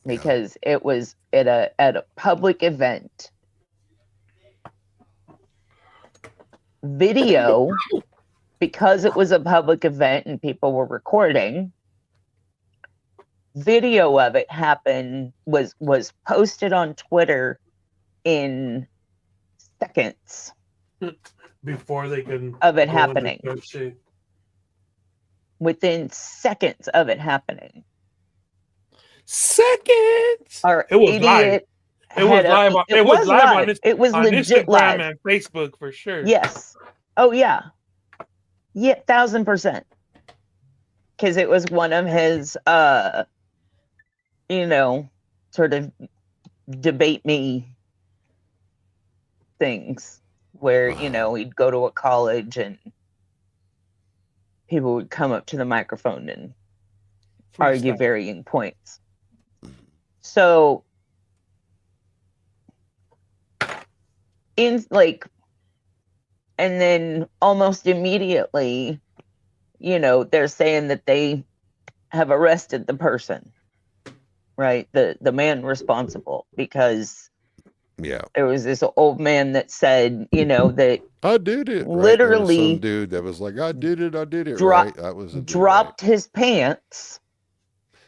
Because it was at a public event. Video, because it was a public event and people were recording, video of it was posted on Twitter in seconds before they can of it go happening. into shit. Within seconds of it happening. Seconds. Our It was idiot live. It was live. It was live. It was on legit Instagram live. and Facebook for sure. Yes. Oh yeah. Yeah, 1000%. Because it was one of his sort of debate me things where, he'd go to a college and people would come up to the microphone and argue Freestyle. varying points. So and then almost immediately, they're saying that they have arrested the person, right? The man responsible, because there was this old man that said, that I did it. literally Right? Some dude that was like, I did it. Dropped- right? That was a dude, dropped his pants.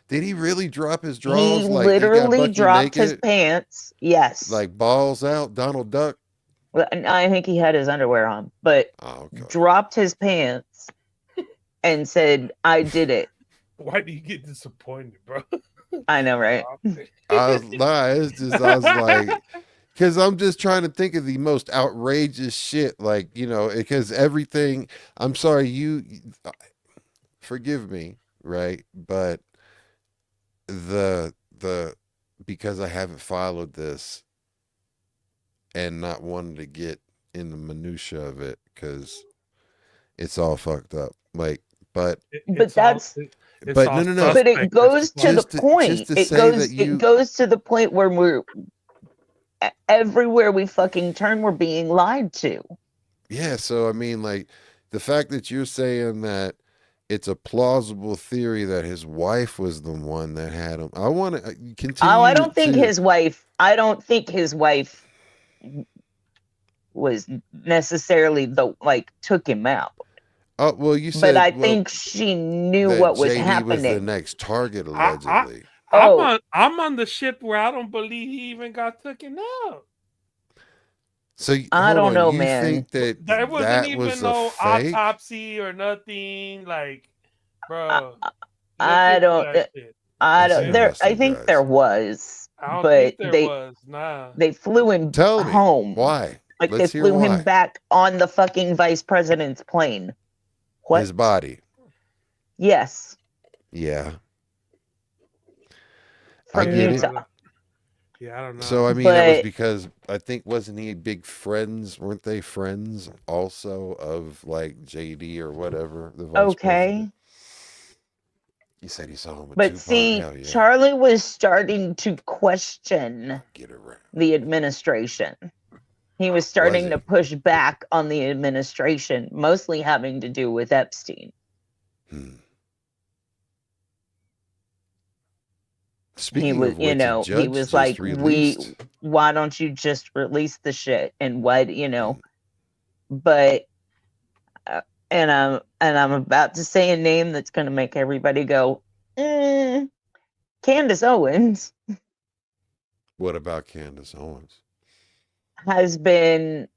Did he really drop his He drawers? Like literally he got dropped his naked, pants. Yes. like balls out, Donald Duck. Well, and I think he had his underwear on, but Oh, okay. dropped his pants and said, I did it. Why do you get disappointed, bro? I know, right? I was like, because I'm just trying to think of the most outrageous shit, like, because everything. I'm sorry, forgive me, right? But the because I haven't followed this and not wanting to get in the minutia of it, because it's all fucked up. Like, but But that's- But no. But it goes to the Just to point. It say goes. that you- It goes to the point where we're everywhere we fucking turn, we're being lied to. yeah. So I mean, like, the fact that you're saying that it's a plausible theory that his wife was the one that had him. I want to continue. Oh, I don't think to- his wife. I don't think his wife was necessarily took him out. Oh well, you said. But I well, think she knew that what was JD happening. was the next target, allegedly. I'm on the ship where I don't believe he even got taken out. So I hold don't on, know, you man. think that There wasn't even was no a fake? autopsy or nothing. Like, bro, I look don't. into that shit. I That's don't. There. I interesting, think guys. there was, I don't but think there they was. Nah. they flew him Tell me home. why. Like Let's they hear flew why. him back on the fucking vice president's plane. What? His body. Yes, Yeah. I from get it. Utah. Yeah, I don't know. So I mean, that was But- because I think wasn't he big friends? Weren't they friends also of like JD or whatever? The vice Okay. president? You said he saw him with But Tupac. see, Hell yeah. Charlie was starting to question Get around. the administration. He was starting he? to push back on the administration, mostly having to do with Epstein. Speaking He was, of which, a he judge was just like, released. why don't you just release the shit? And what, but, and I'm about to say a name that's going to make everybody go, Candace Owens What about Candace Owens? has been,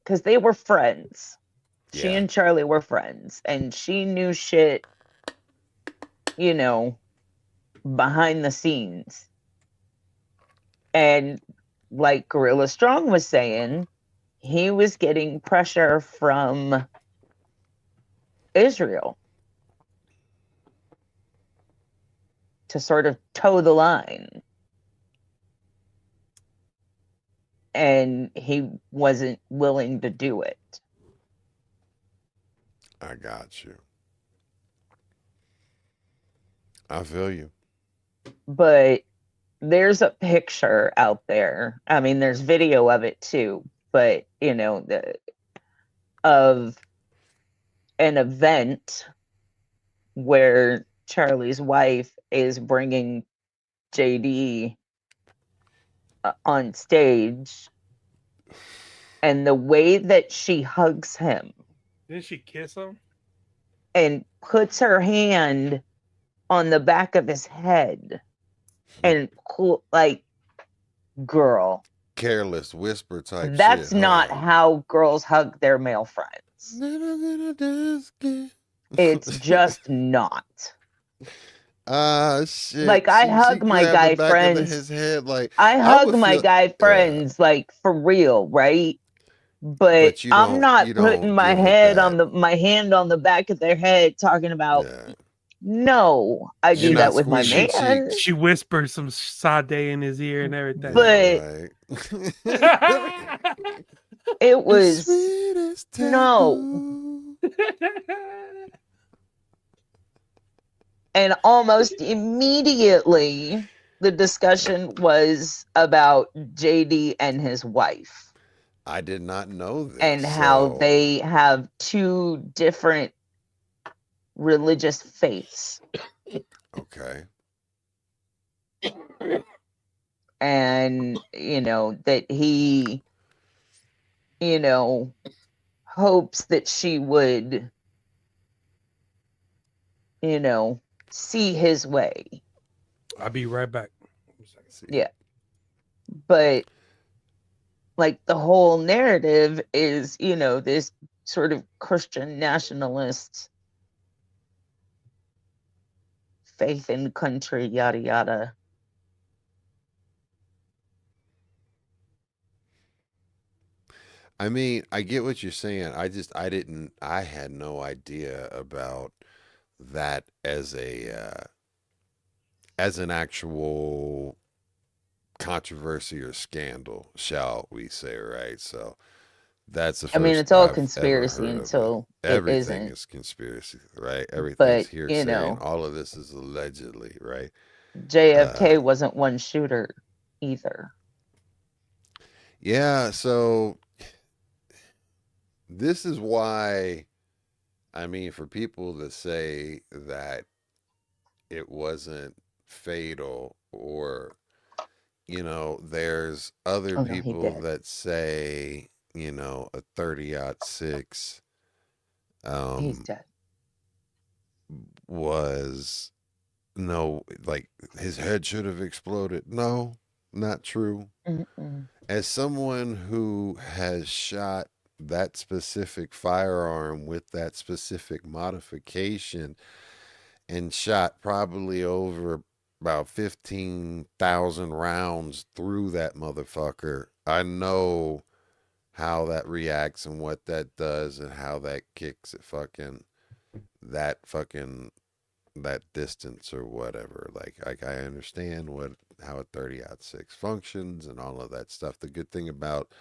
because they were friends. She Yeah. and Charlie were friends, and she knew shit, behind the scenes. And like Gorilla Strong was saying, he was getting pressure from Israel to sort of toe the line. And he wasn't willing to do it. I got you. I feel you. But there's a picture out there. I mean, there's video of it too, but of an event where Charlie's wife is bringing JD on stage, and the way that she hugs him Didn't she kiss him? and puts her hand on the back of his head and like, girl, Careless whisper type that's shit. not how girls hug their male friends. Never gonna dance again. It's just not. Ah, shit. Like, I She hug my grabbed guy the back friends. of his head. Like, I hug would my feel- guy yeah. friends, like, for real, right? But But you I'm don't- not you putting don't my give it head that. on my hand on the back of their head talking about, Yeah. no, I You're do not that with my squeezing man. cheeks. She whispered some sade in his ear and everything. But Yeah, right. it was Sweetest no. taboo. And almost immediately the discussion was about JD and his wife I did not know this. and how so- they have two different religious faiths. Okay. And, that he, hopes that she would, see his way. I'll be right back. See. Yeah. But, like, the whole narrative is, this sort of Christian nationalist faith in country, yada yada. I mean, I get what you're saying. I had no idea about that as an actual controversy or scandal, shall we say, right? So that's the first. I mean, it's all I've ever conspiracy heard of until it everything isn't. is conspiracy, right? Everything's But, hearsay, and all of this is allegedly, right? JFK wasn't one shooter either. Yeah, so this is why, I mean, for people to say that it wasn't fatal, or, there's other Oh, no, he people did. that say, a 30-06 He's dead. was, no, like, his head should have exploded. No, not true. Mm-mm. As someone who has shot that specific firearm with that specific modification and shot probably over about 15,000 rounds through that motherfucker, I know how that reacts and what that does and how that kicks it that distance or whatever. Like I understand how a 30-06 functions and all of that stuff. The good thing about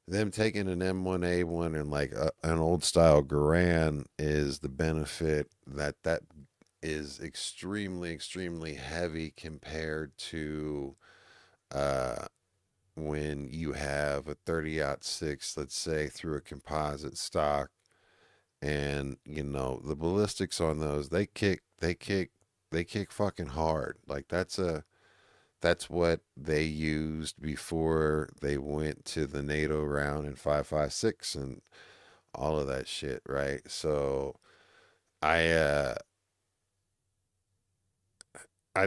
them taking an M1A1 and like an old style Garand is the benefit that is extremely, extremely heavy compared to when you have a 30-06, let's say, through a composite stock. And the ballistics on those, they kick fucking hard. Like that's what they used before they went to the NATO round in 5.56 and all of that shit, right? So I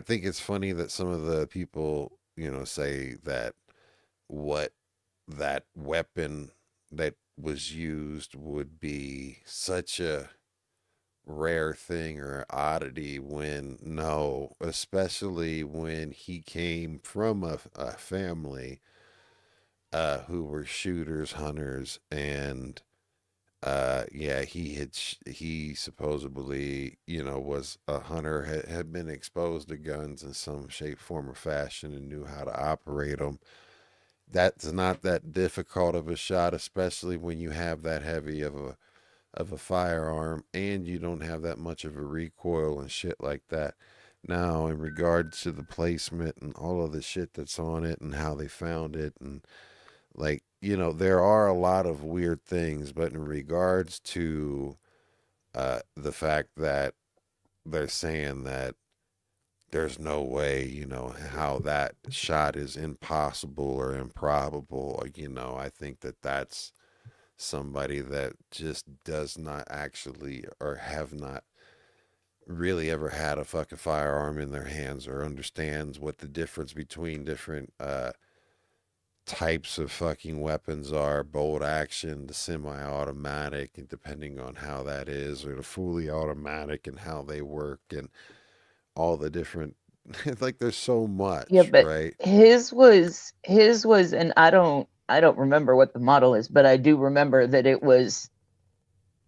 think it's funny that some of the people, say that what that weapon that was used would be such a rare thing or oddity, when no, especially when he came from a family who were shooters, hunters, and yeah, he supposedly, was a hunter, had been exposed to guns in some shape, form, or fashion, and knew how to operate them. That's not that difficult of a shot, especially when you have that heavy of a firearm and you don't have that much of a recoil and shit like that. Now, in regards to the placement and all of the shit that's on it and how they found it, and like, there are a lot of weird things, but in regards to The fact that they're saying that there's no way, how that shot is impossible or improbable. I think that that's somebody that just does not actually or have not really ever had a fucking firearm in their hands or understands what the difference between different types of fucking weapons are: bolt action, the semi-automatic, and depending on how that is, or the fully automatic and how they work, and all the different like there's so Yeah, much, but right? his was, and I don't remember what the model is, but I do remember that it was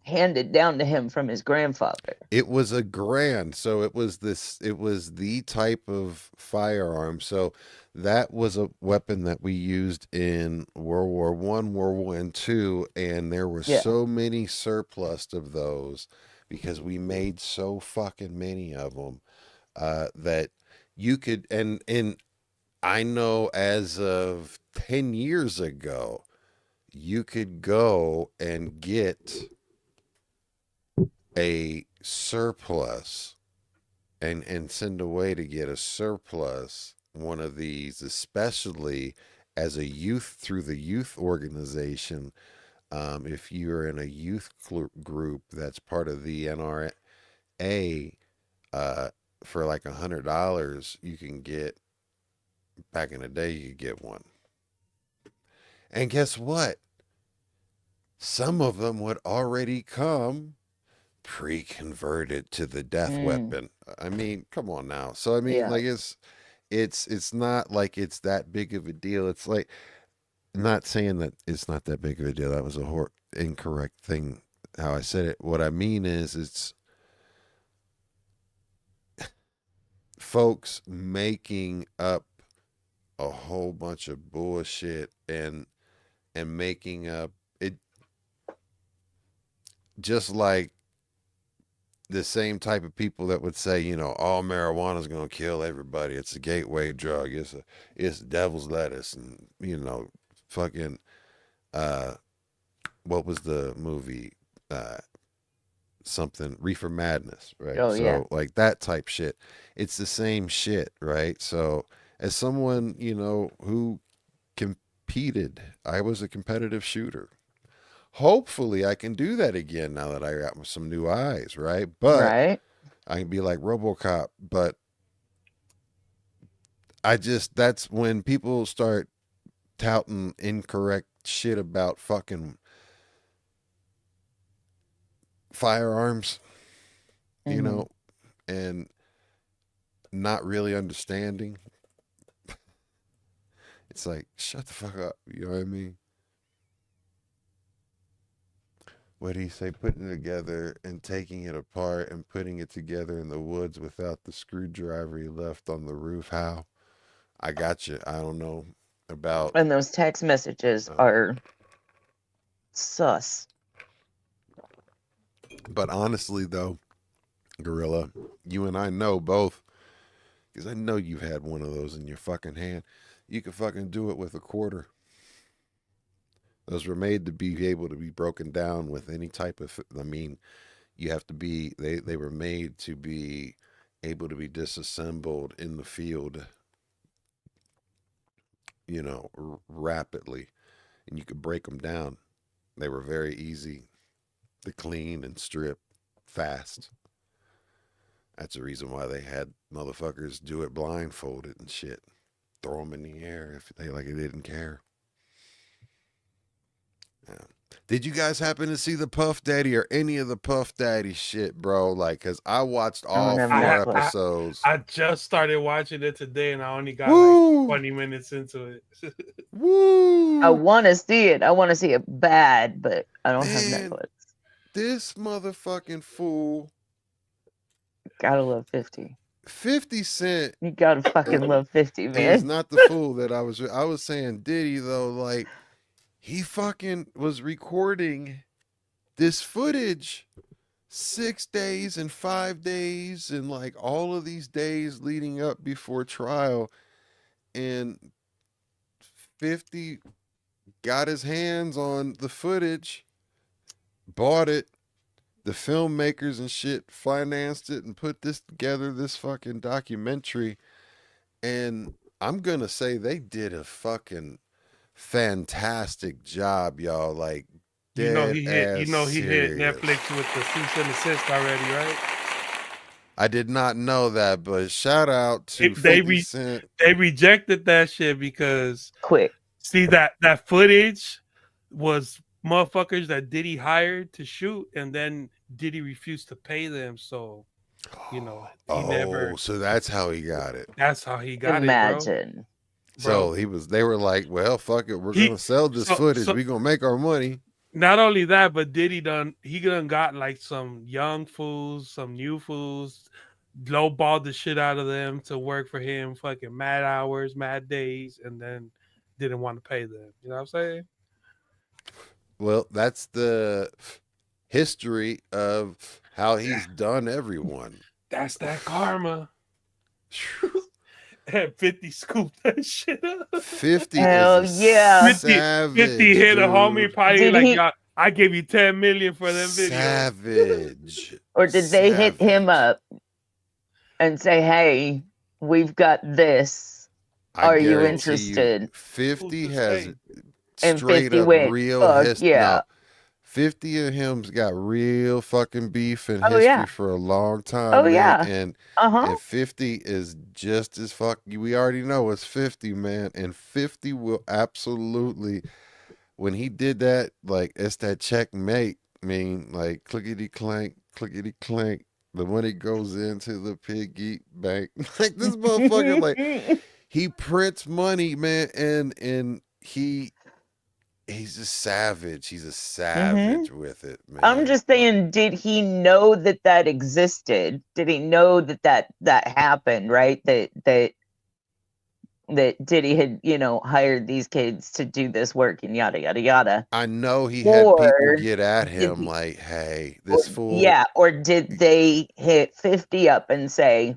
handed down to him from his grandfather. It was a grand, so it was the type of firearm. So that was a weapon that we used in World War I, World War II, and there were Yeah. so many surplus of those because we made so fucking many of them, that you could, and I know as of 10 years ago, you could go and get a surplus and send away to get a surplus one of these, especially as a youth, through the youth organization. If you're in a youth group that's part of the NRA, uh, for like $100, you can get, back in the day, you could get one. And guess what? Some of them would already come pre-converted to the death Mm, weapon. I mean, come on now. So I mean, yeah. like it's not like it's that big of a deal. It's like, not saying that it's not that big of a deal. That was a incorrect thing how I said it. What I mean is it's folks making up a whole bunch of bullshit and making up it, just like the same type of people that would say, all marijuana is going to kill everybody. It's a gateway drug. It's devil's lettuce, and fucking uh, what was the movie? Uh, Something Reefer Madness, right? Oh yeah. So like that type shit. It's the same shit, right? So as someone who competed, I was a competitive shooter. Hopefully, I can do that again now that I got some new eyes, right? But Right. I can be like RoboCop, but that's when people start touting incorrect shit about fucking firearms, you Hmm. know, and not really understanding. It's like, shut the fuck up. You know what I mean? What do you say? Putting it together and taking it apart and putting it together in the woods without the screwdriver you left on the roof. How? I got you. I don't know about. And those text messages Uh, are sus. but honestly, though, Gorilla, you and I know both, because I know you've had one of those in your fucking hand. You can fucking do it with a quarter. Those were made to be able to be broken down with any type of. I mean, you have to be. They were made to be able to be disassembled in the field, rapidly, and you could break them down. They were very easy to clean and strip fast. That's the reason why they had motherfuckers do it blindfolded and shit. Throw them in the air if they like it didn't care. Yeah. Did you guys happen to see the Puff Daddy or any of the Puff Daddy shit, bro? Like, cause I watched I don't all have four Netflix. episodes. I just started watching it today, and I only got like Woo! 20 minutes into it. I Woo! want to see it. I want to see it bad, but I don't have Man, Netflix. this motherfucking fool, Gotta love 50. 50 Cent, You gotta fucking love 50, is man. not the fool that I was saying Diddy, though. Like, he fucking was recording this footage 6 days and 5 days and like all of these days leading up before trial, and 50 got his hands on the footage, bought it, the filmmakers and shit financed it and put this together, this fucking documentary. And I'm gonna say they did a fucking fantastic job, y'all. Like You know dead he hit. You ass know he hit serious. Netflix with the cease and desist already, right? I did not know that, but shout out to They 50 Cent. they rejected that shit because Quick. see that footage was motherfuckers that Diddy hired to shoot, and then Diddy refused to pay them. So he never. Oh, so that's how he got it. That's how he got it, bro. Imagine. So they were like, well, fuck it, we're He- gonna sell this footage. We're gonna make our money. Not only that, but Diddy he done got like some young fools, some new fools, lowballed the shit out of them to work for him, fucking mad hours, mad days, and then didn't want to pay them. You know what I'm saying? Well, that's the history of how he's done everyone. That's that karma. And 50 scooped that shit up. 50 Hell is a yeah. 50, savage, 50 hit a dude. homie probably Did like, he- "Y'all, I gave you 10 million for them videos." Savage. Or did they hit him Savage. up and say, "Hey, we've got this. I Are you guarantee interested?" 50 Who's to has say? And straight 50 up went, real "Fuck history. yeah." No, 50 of him's got real fucking beef and Oh, history yeah. for a long time. Oh, man. yeah. And Uh-huh. 50 is just as we already know it's 50, man. And 50 will absolutely, when he did that, like, it's that checkmate. I mean, like, clickety clank, the money goes into the piggy bank. Like, this motherfucker, like, he prints money, man, and he's a savage. He's a savage with it, man. I'm just saying, did he know that existed? Did he know that happened, right? That Diddy had, hired these kids to do this work and yada yada yada. I know he had Or people get at did him he- like, "Hey, this fool." Yeah, or did they hit 50 up and say,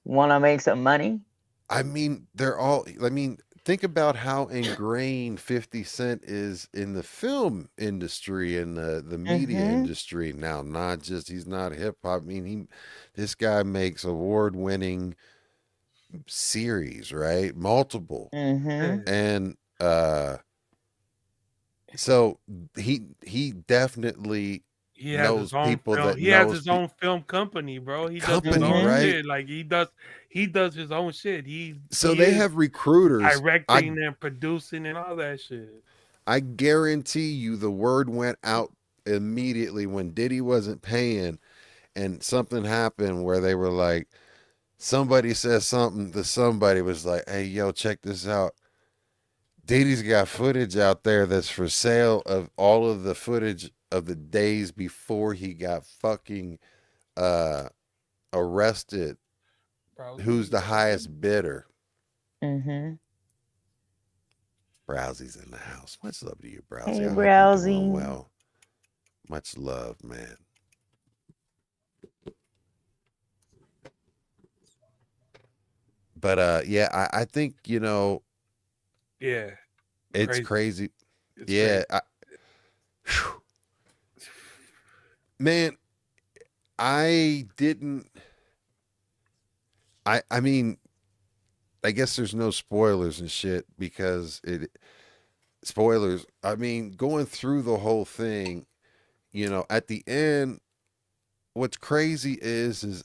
"Want to make some money?" I mean, they're all. I mean, think about how ingrained 50 Cent is in the film industry and the media industry now. Not just he's not hip hop. I mean, this guy makes award-winning series, right? Multiple. Mm-hmm. And so he definitely He has knows his own people film. that He has knows his own film company, bro. He does Company, his own right? shit. Like he does his own shit. So he they is have recruiters. directing and producing and all that shit. I guarantee you the word went out immediately when Diddy wasn't paying and something happened where they were like, somebody said something to somebody was like, "Hey, yo, check this out. Diddy's got footage out there that's for sale of all of the footage of the days before he got fucking arrested. Bro, Who's the highest bidder?" Mm-hmm. Browsie's in the house. Much love to you, Browsie. Hey, I hope you're doing Browsie. well. Much love, man. But yeah, I think Yeah, it's crazy. It's Yeah, crazy. man, I didn't. I mean, I guess there's no spoilers and shit because spoilers. I mean, going through the whole thing, at the end, what's crazy is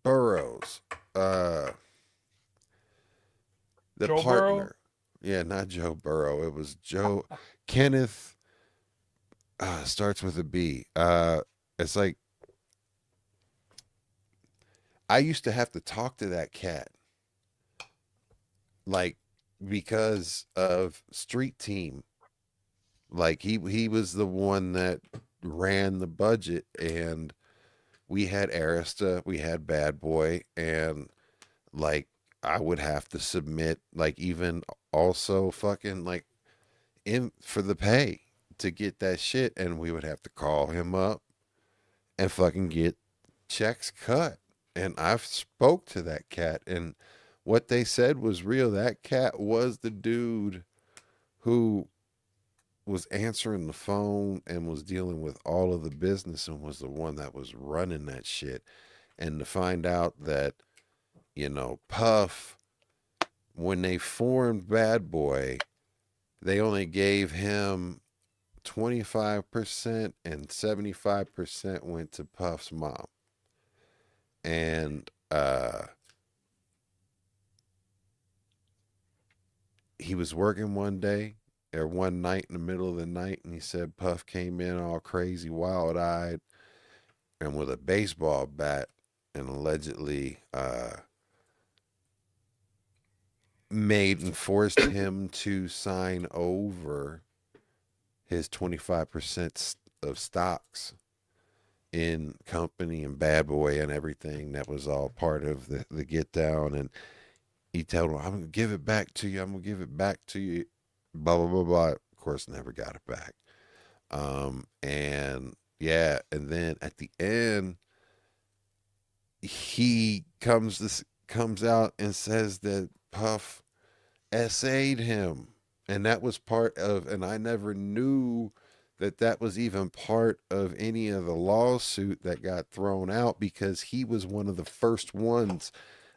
Burroughs, the Joe partner. Burrow? Yeah, not Joe Burrow. It was Kenneth. Starts with a B. It's like I used to have to talk to that cat, like because of Street Team. Like he was the one that ran the budget, and we had Arista, we had Bad Boy, and like I would have to submit, like even also fucking like in for the pay to get that shit, and we would have to call him up and fucking get checks cut. And I've spoke to that cat, and what they said was real. That cat was the dude who was answering the phone and was dealing with all of the business and was the one that was running that shit. And to find out that, Puff, when they formed Bad Boy, they only gave him 25% and 75% went to Puff's mom. And he was working one day or one night in the middle of the night, and he said Puff came in all crazy, wild eyed, and with a baseball bat, and allegedly made and forced him to sign over his 25% of stocks in company and Bad Boy and everything that was all part of the get down. And he told him, I'm going to give it back to you. I'm going to give it back to you. Blah, blah, blah, blah. Of course, never got it back. And yeah. And then at the end, he comes out and says that Puff essayed him. And that was part of, and I never knew that was even part of any of the lawsuit that got thrown out, because he was one of the first ones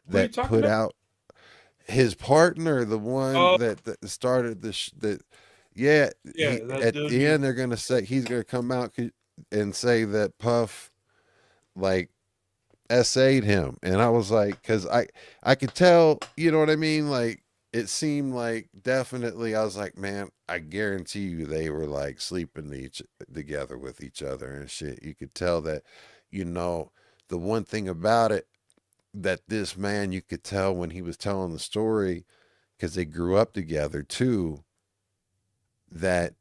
that put about? out his partner, the one that started that. Yeah, at the end they're gonna say he's gonna come out and say that Puff like essayed him, and I was like, because I could tell, you know what I mean, like it seemed like definitely I was like, man, I guarantee you they were like sleeping together with each other and shit. You could tell that, the one thing about it that this man, you could tell when he was telling the story, because they grew up together too, that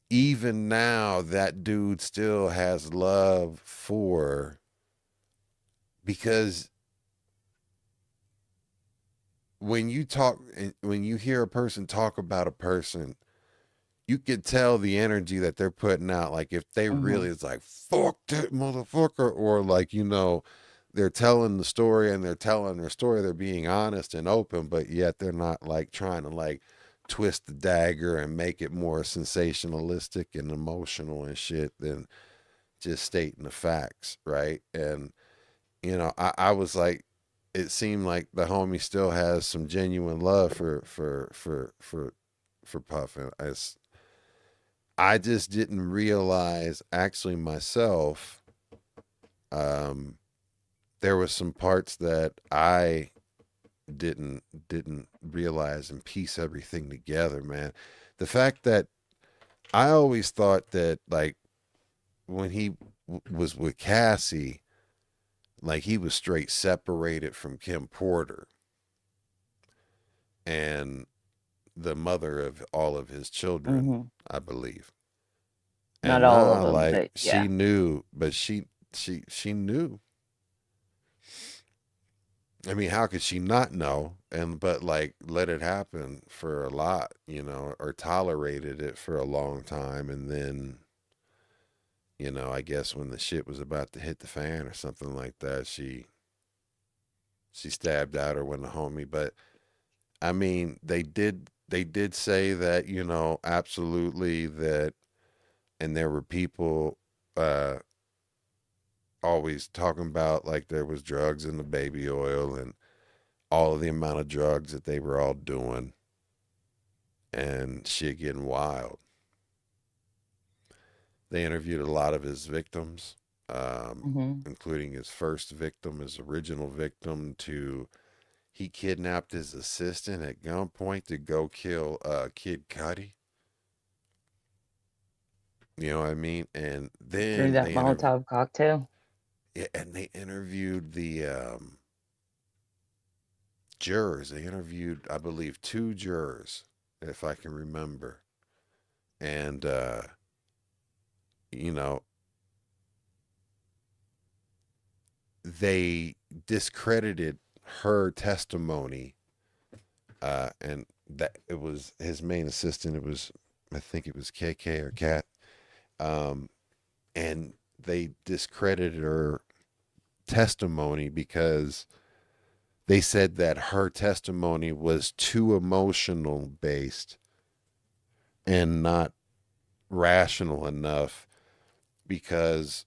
even now that dude still has love for, because when you hear a person talk about a person, you can tell the energy that they're putting out. Like if they really, it's like, fuck that motherfucker, or like, they're telling the story and they're telling their story, they're being honest and open, but yet they're not like trying to like twist the dagger and make it more sensationalistic and emotional and shit than just stating the facts, right? And I was like, it seemed like the homie still has some genuine love for Puff, and I just didn't realize actually myself. There was some parts that I didn't realize and piece everything together, man. The fact that I always thought that like when he was with Cassie, like he was straight separated from Kim Porter and the mother of all of his children, I believe. Not And all now, of them, like but she yeah. knew, but she knew. I mean, how could she not know? But like let it happen for a lot, or tolerated it for a long time, and then, I guess when the shit was about to hit the fan or something like that, she stabbed out her when the homie. But I mean, they did say that, absolutely that, and there were people always talking about like there was drugs in the baby oil and all of the amount of drugs that they were all doing and shit getting wild. They interviewed a lot of his victims, including his first victim, his original victim. He kidnapped his assistant at gunpoint to go kill Kid Cudi. You know what I mean? And Through then that Molotov cocktail. yeah, and they interviewed the jurors. They interviewed, I believe, two jurors, if I can remember. And you know, they discredited her testimony, and that it was his main assistant. It was, I think it was KK or Cat, and they discredited her testimony because they said that her testimony was too emotional based and not rational enough because,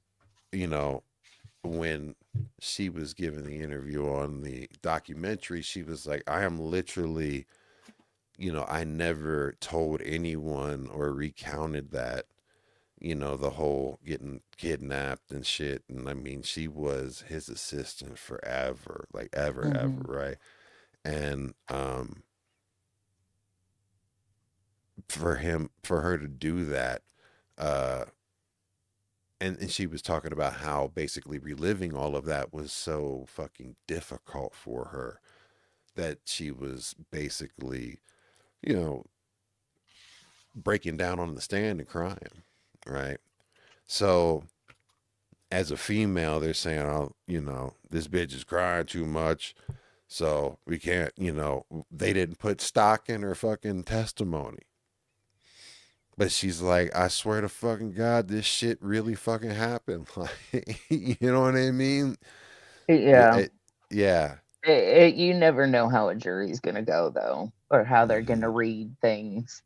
you know, when she was giving the interview on the documentary, she was like, I am literally, I never told anyone or recounted that, the whole getting kidnapped and shit. And I mean, she was his assistant forever, like ever, Hmm. right? And for her to do that, uh, and she was talking about how basically reliving all of that was so fucking difficult for her that she was basically, you know, breaking down on the stand and crying, right? So as a female, they're saying, oh, this bitch is crying too much. So we can't, they didn't put stock in her fucking testimony. But she's like, I swear to fucking God, this shit really fucking happened. Like, you know what I mean? Yeah. Yeah. Yeah. You never know how a jury's gonna go though, or how they're gonna Hmm. read things.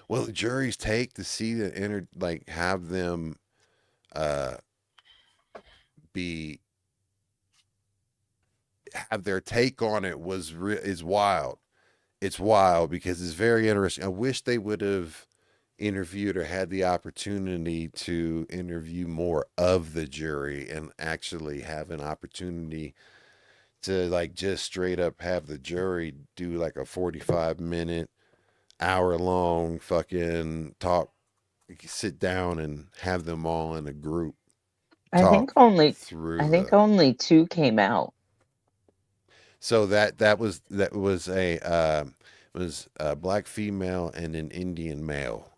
Well, the juries take to see the like have them uh be have their take on it is wild. It's wild because it's very interesting. I wish they would have interviewed or had the opportunity to interview more of the jury and actually have an opportunity to like just straight up have the jury do like a 45-minute, hour long fucking talk, sit down and have them all in a group I think talk only I through think the. only two came out. So that was a black female and an Indian male,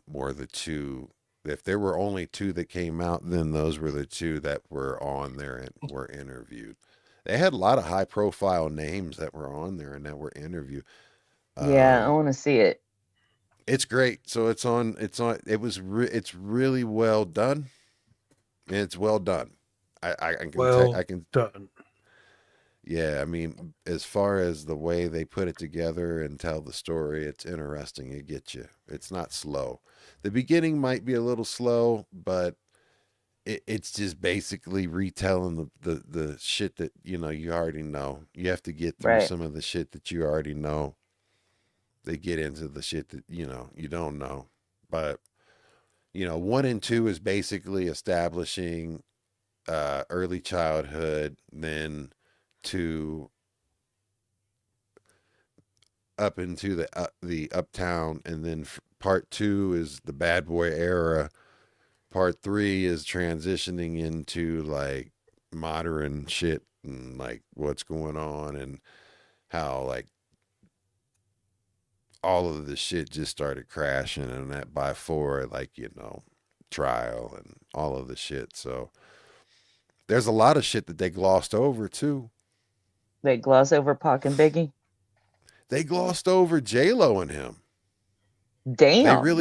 were the two. If there were only two that came out, then those were the two that were on there and were interviewed. They had a lot of high profile names that were on there and that were interviewed. Yeah, I Um, want to see it. it's great. So it's really well done. It's well done. I can tell I Well can. done. Yeah, I mean, as far as the way they put it together and tell the story, it's interesting. It gets you. It's not slow. The beginning might be a little slow, but it's just basically retelling the shit that you already know. You have to get through Right. some of the shit that you already know. They get into the shit that you don't know. But one and two is basically establishing early childhood, then to up into the uptown, and then part two is the bad boy era. Part three is transitioning into like modern shit and like what's going on and how like all of the shit just started crashing, and that by four, like trial and all of the shit. So there's a lot of shit that they glossed over too. They gloss over Pac and Biggie. They glossed over J Lo and him. Damn.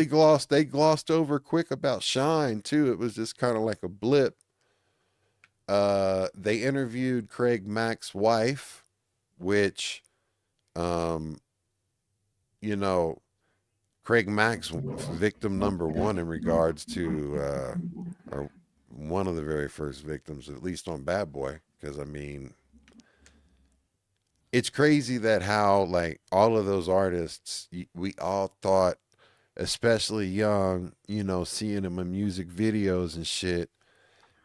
They glossed over quick about Shine too. It was just kind of like a blip. They interviewed Craig Mack's wife, which, um, you know, Craig Mack's victim number one in regards to, or one of the very first victims, at least on Bad Boy. Because I mean, it's crazy that how like all of those artists, we all thought, especially young, seeing them in music videos and shit,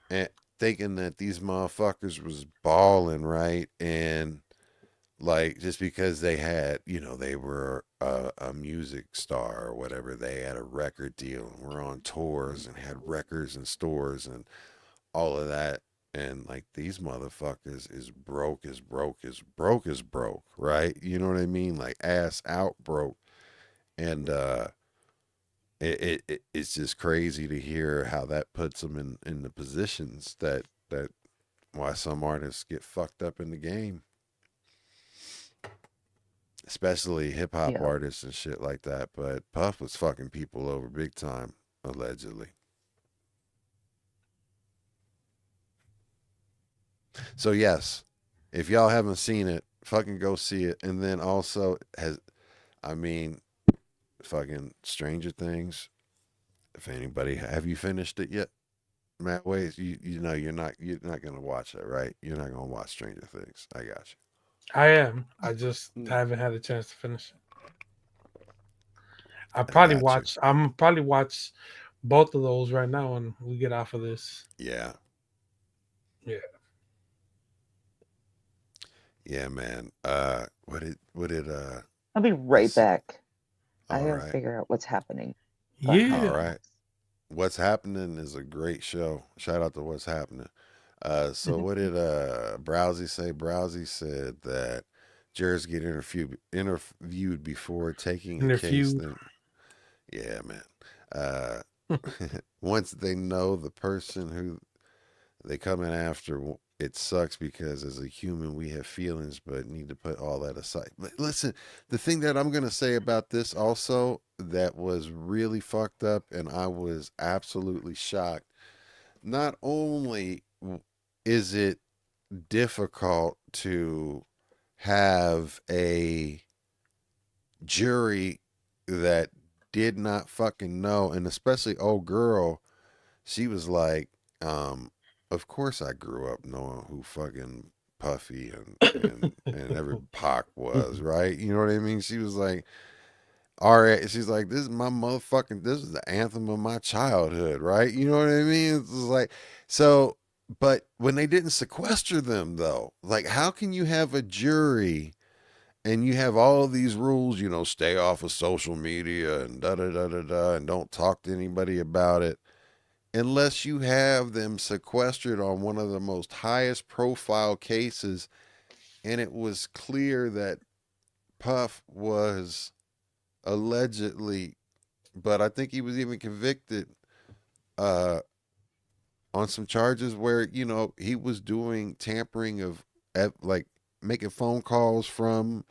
and thinking that these motherfuckers was balling, right? And like just because they had, they were a music star or whatever, they had a record deal and were on tours and had records in stores and all of that. And like these motherfuckers is broke as broke as broke as broke, right? You know what I mean? Like ass out broke. And it's just crazy to hear how that puts them in the positions that why some artists get fucked up in the game, especially hip hop Yeah. artists and shit like that. But Puff was fucking people over big time, allegedly. So yes, if y'all haven't seen it, fucking go see it. And then also I mean, fucking Stranger Things. If anybody, have you finished it yet, Matt Ways? You know you're not gonna watch that, right? You're not gonna watch Stranger Things. I got I am. I just you. haven't had a chance to finish it. I got you. I'm probably watch both of those right now when we get off of this. Yeah, Yeah. yeah, man. What did I'll be right this? back. I All gotta right, figure out what's happening all behind Yeah. the right. house. What's happening is a great show. Shout out to What's Happening. So what did Browsy say? Browsy said that jurors get interviewed before taking And a their case. feud. Then, yeah, man. Uh, once they know the person who they come in after, it sucks because as a human we have feelings, but need to put all that aside. But listen, the thing that I'm gonna say about this also that was really fucked up, and I was absolutely shocked. Not only is it difficult to have a jury that did not fucking know, and especially old girl, she was like, of course I grew up knowing who fucking Puffy and every Pac was, right? You know what I mean? She was like, all right, she's like, this is my motherfucking, this is the anthem of my childhood, right? You know what I mean? It's like, so, but when they didn't sequester them though, like, how can you have a jury and you have all these rules, stay off of social media and da da da da da, and don't talk to anybody about it, unless you have them sequestered on one of the most highest profile cases, and it was clear that Puff was allegedly, but I think he was even convicted uh, on some charges where he was doing tampering of like making phone calls from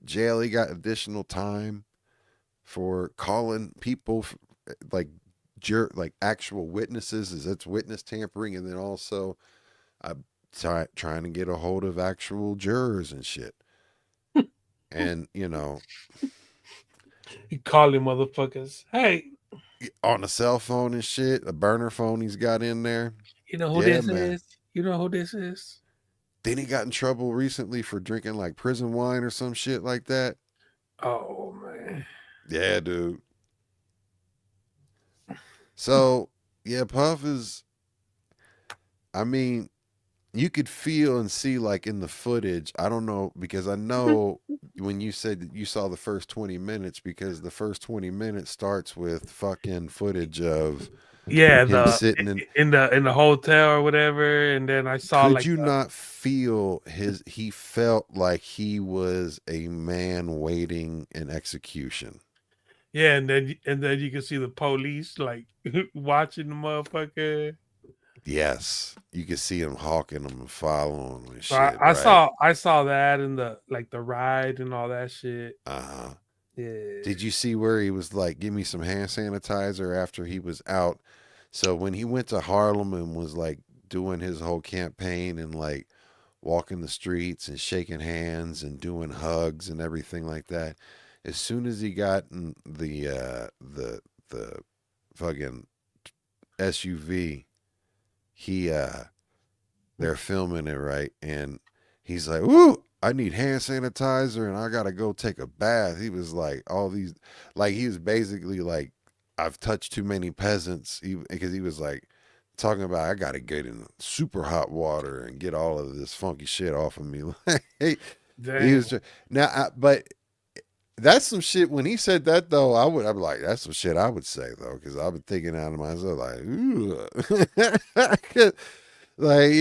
jail. He got additional time for calling people like like actual witnesses, as it's witness tampering, and then also uh, trying to get a hold of actual jurors and shit. And You calling motherfuckers. Hey, on a cell phone and shit, a burner phone he's got in there. you know who Yeah, this man. is? You know who this is? Then he got in trouble recently for drinking like prison wine or some shit like that. Oh man. Yeah, dude. So, yeah, Puff is, I mean, you could feel and see like in the footage. I don't know, because I know when you said that you saw the first 20 minutes, because the first 20 minutes starts with fucking footage of Yeah, him the sitting in. in the hotel or whatever, and then I saw Could like you not feel he felt like he was a man waiting an execution? yeah, and then you can see the police like watching the motherfucker. Yes. You could see him hawking him and following him and So shit, right? I saw that in the like the ride and all that shit. Uh-huh. Yeah. Did you see where he was like, give me some hand sanitizer after he was out? So when he went to Harlem and was like doing his whole campaign and like walking the streets and shaking hands and doing hugs and everything like that, as soon as he got in the fucking SUV, he they're filming it, right, and he's like, "Woo, I need hand sanitizer and I gotta go take a bath." He was like, all these, like he was basically like, "I've touched too many peasants," because he was like talking about, "I gotta get in super hot water and get all of this funky shit off of me." He Dang. was now, but that's some shit. When he said that though, I'm like, that's some shit I would say though, because I've been thinking out of myself like, ooh. Like,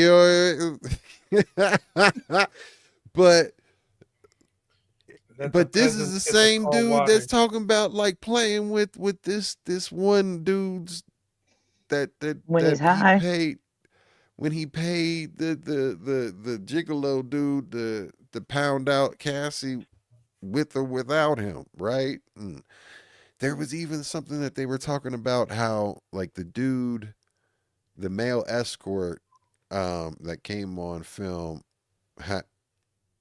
but Let the but this is peasants the get the same cold dude that's water. talking about like playing with this one dude's that that When he's that he high, paid, when he paid the gigolo dude to pound out Cassie with or without him, right? And there was even something that they were talking about how like the dude, the male escort that came on film, ha,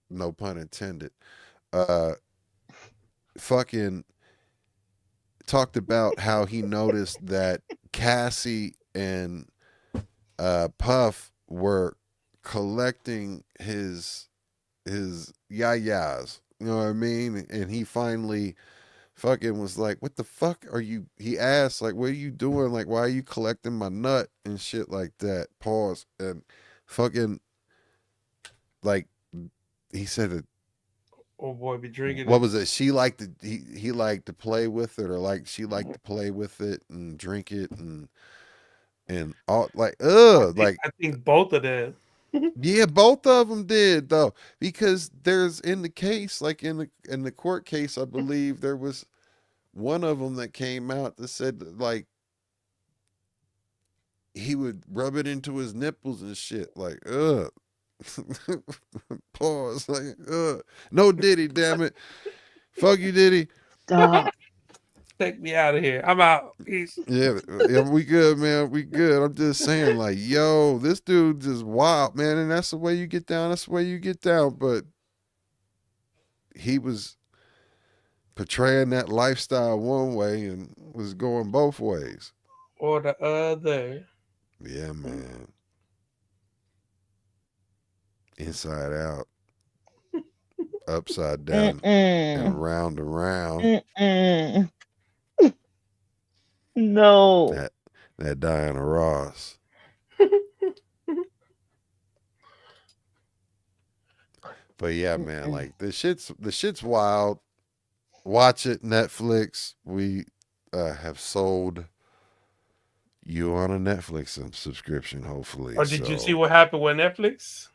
no pun intended, uh fucking talked about how he noticed that Cassie and Puff were collecting his yayas. You know what I mean? And he finally fucking was like, "What the fuck are you?" He asked, like, "What are you doing? Like, why are you collecting my nut and shit like that?" Pause. And fucking like he said that, Oh boy, be drinking what it. was it? She liked to he liked to play with it, or like she liked to play with it and drink it and all like like I think both of them. yeah, both of them did though, because there's in the case, like in the court case, I believe there was one of them that came out that said that, like, he would rub it into his nipples and shit, like pause, like no Diddy, damn it, fuck you Diddy. Stop. Take me out of here. I'm out. Peace. Yeah, yeah, we good, man. We good. I'm just saying, like, yo, this dude just wild, man, and that's the way you get down. That's the way you get down. But he was portraying that lifestyle one way and was going both ways. Or the other. Yeah, man. Inside out, upside down, and Mm-mm. round and round. Mm-mm. No. That Diana Ross. But yeah, man, like the shit's wild. Watch it, Netflix. We have sold you on a Netflix subscription, hopefully. Or did you So- see what happened with Netflix?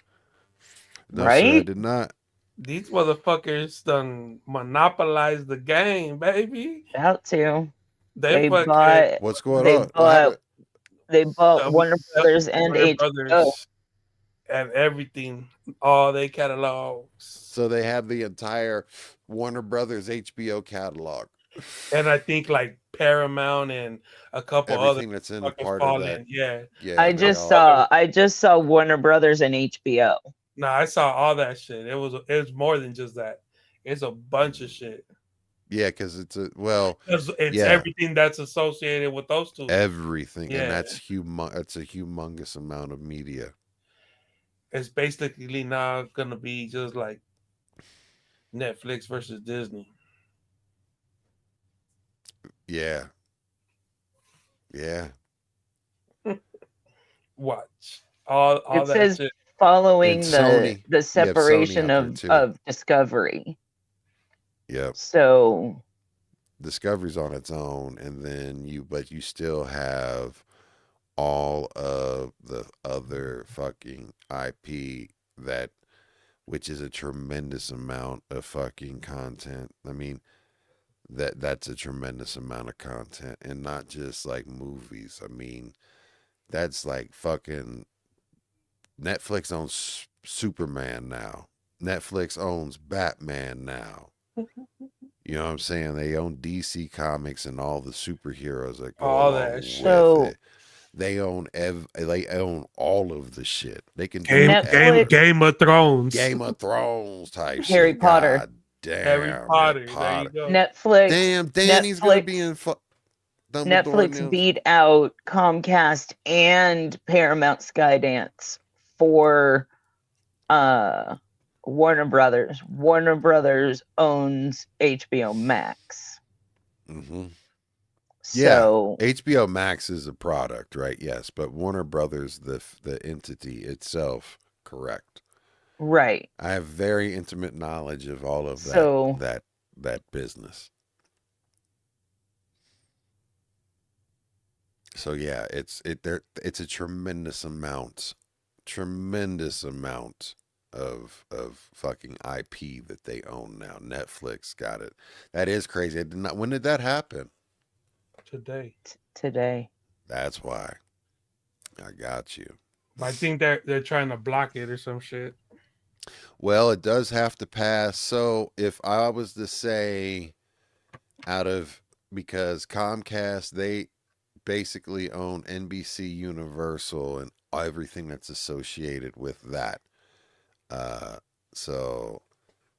No, sir, I Right? did not. These motherfuckers done monopolized the game, baby. About to. They They fucking bought What's going they on? What bought happened? they bought the, Warner the Brothers and Warner HBO. Brothers and everything, all they catalogs. So they have the entire Warner Brothers HBO catalog. And I think like Paramount and a couple other Everything that's in a fucking part fall of that. in. Yeah. Yeah, I they just all. saw Warner Brothers and HBO. No, I saw all that shit. It was more than just that. It's a bunch of shit. Yeah, because it's It's yeah. everything that's associated with those two. Everything, Yeah. and that's That's a humongous amount of media. It's basically now gonna be just like Netflix versus Disney. Yeah, yeah. Watch all It that says shit. following And the Sony. the You have Sony separation out there, too. of Discovery. Yep. So Discovery's on its own, and then but you still have all of the other fucking IP which is a tremendous amount of fucking content. I mean, that's a tremendous amount of content, and not just like movies. I mean, that's like fucking Netflix owns Superman now. Netflix owns Batman now. You know what I'm saying? They own DC Comics and all the superheroes that go All along that with shit. So- it. They own they own all of the shit. They can do Netflix- Game of Thrones. Game of Thrones type Harry shit. Potter. God damn, Harry Potter. There you go. Netflix Damn, Danny's gonna be in Dumbledore Netflix now. beat out Comcast and Paramount Skydance for Warner Brothers. Warner Brothers owns HBO Max. Mm-hmm. So HBO Max is a product, right? Yes, but Warner Brothers, the entity itself, correct. right. I have very intimate knowledge of all of So- that business. So yeah, it's a tremendous amount of fucking IP that they own now. Netflix got it. That is crazy. I did not. When did that happen? Today. Today. That's why. I got you. I think they're trying to block it or some shit. Well, it does have to pass. So if I was to say because Comcast, they basically own NBC Universal and everything that's associated with that. So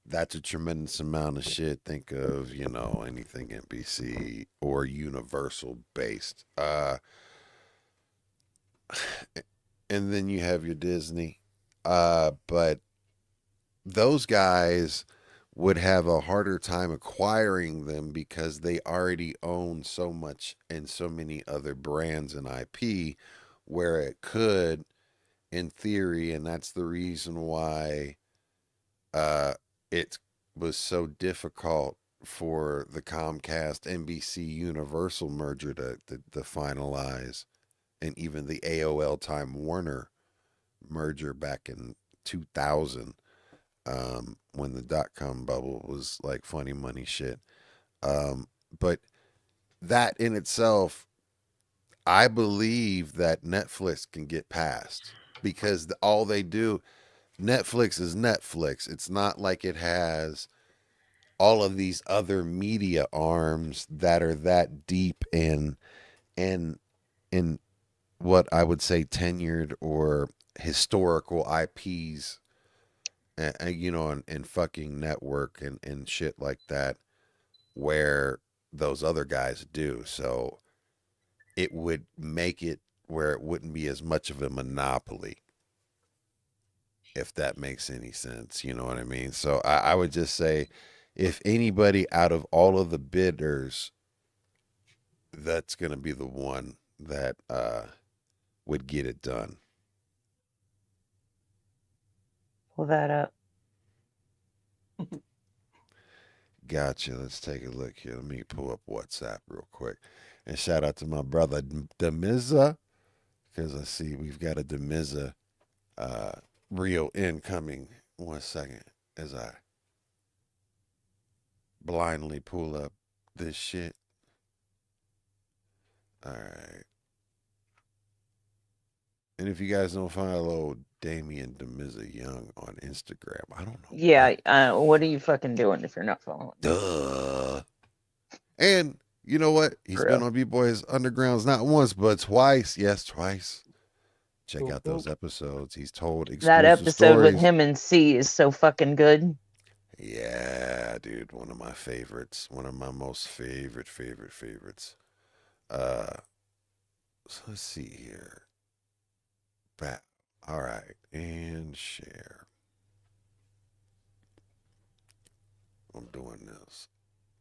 that's a tremendous amount of shit. Think of, anything NBC or Universal based. And then you have your Disney. But those guys would have a harder time acquiring them because they already own so much and so many other brands and IP where it could, in theory, and that's the reason why it was so difficult for the Comcast NBC Universal merger to finalize, and even the AOL Time Warner merger back in 2000, when the dot-com bubble was like funny money shit. But that in itself, I believe that Netflix can get past because all they do, Netflix is Netflix. It's not like it has all of these other media arms that are that deep in what I would say tenured or historical IPs, and fucking network and shit like that, where those other guys do. So it would make it where it wouldn't be as much of a monopoly, if that makes any sense. You know what I mean? So I would just say, if anybody out of all of the bidders, that's going to be the one that would get it done. Pull that up. Gotcha. Let's take a look here. Let me pull up WhatsApp real quick. And shout out to my brother Demiza, because I see we've got a Demiza reel incoming. 1 second as I blindly pull up this shit. All right. And if you guys don't follow Damian Demiza Young on Instagram, I don't know. Yeah, what are you fucking doing if you're not following? Duh. And you know what? He's For been real. on B-Boys Undergrounds not once, but twice. Yes, twice. Check out those episodes. He's told exclusive That episode stories. with him and C is so fucking good. Yeah, dude. One of my favorites. One of my most favorites. So let's see here. Back. All right. And share. I'm doing this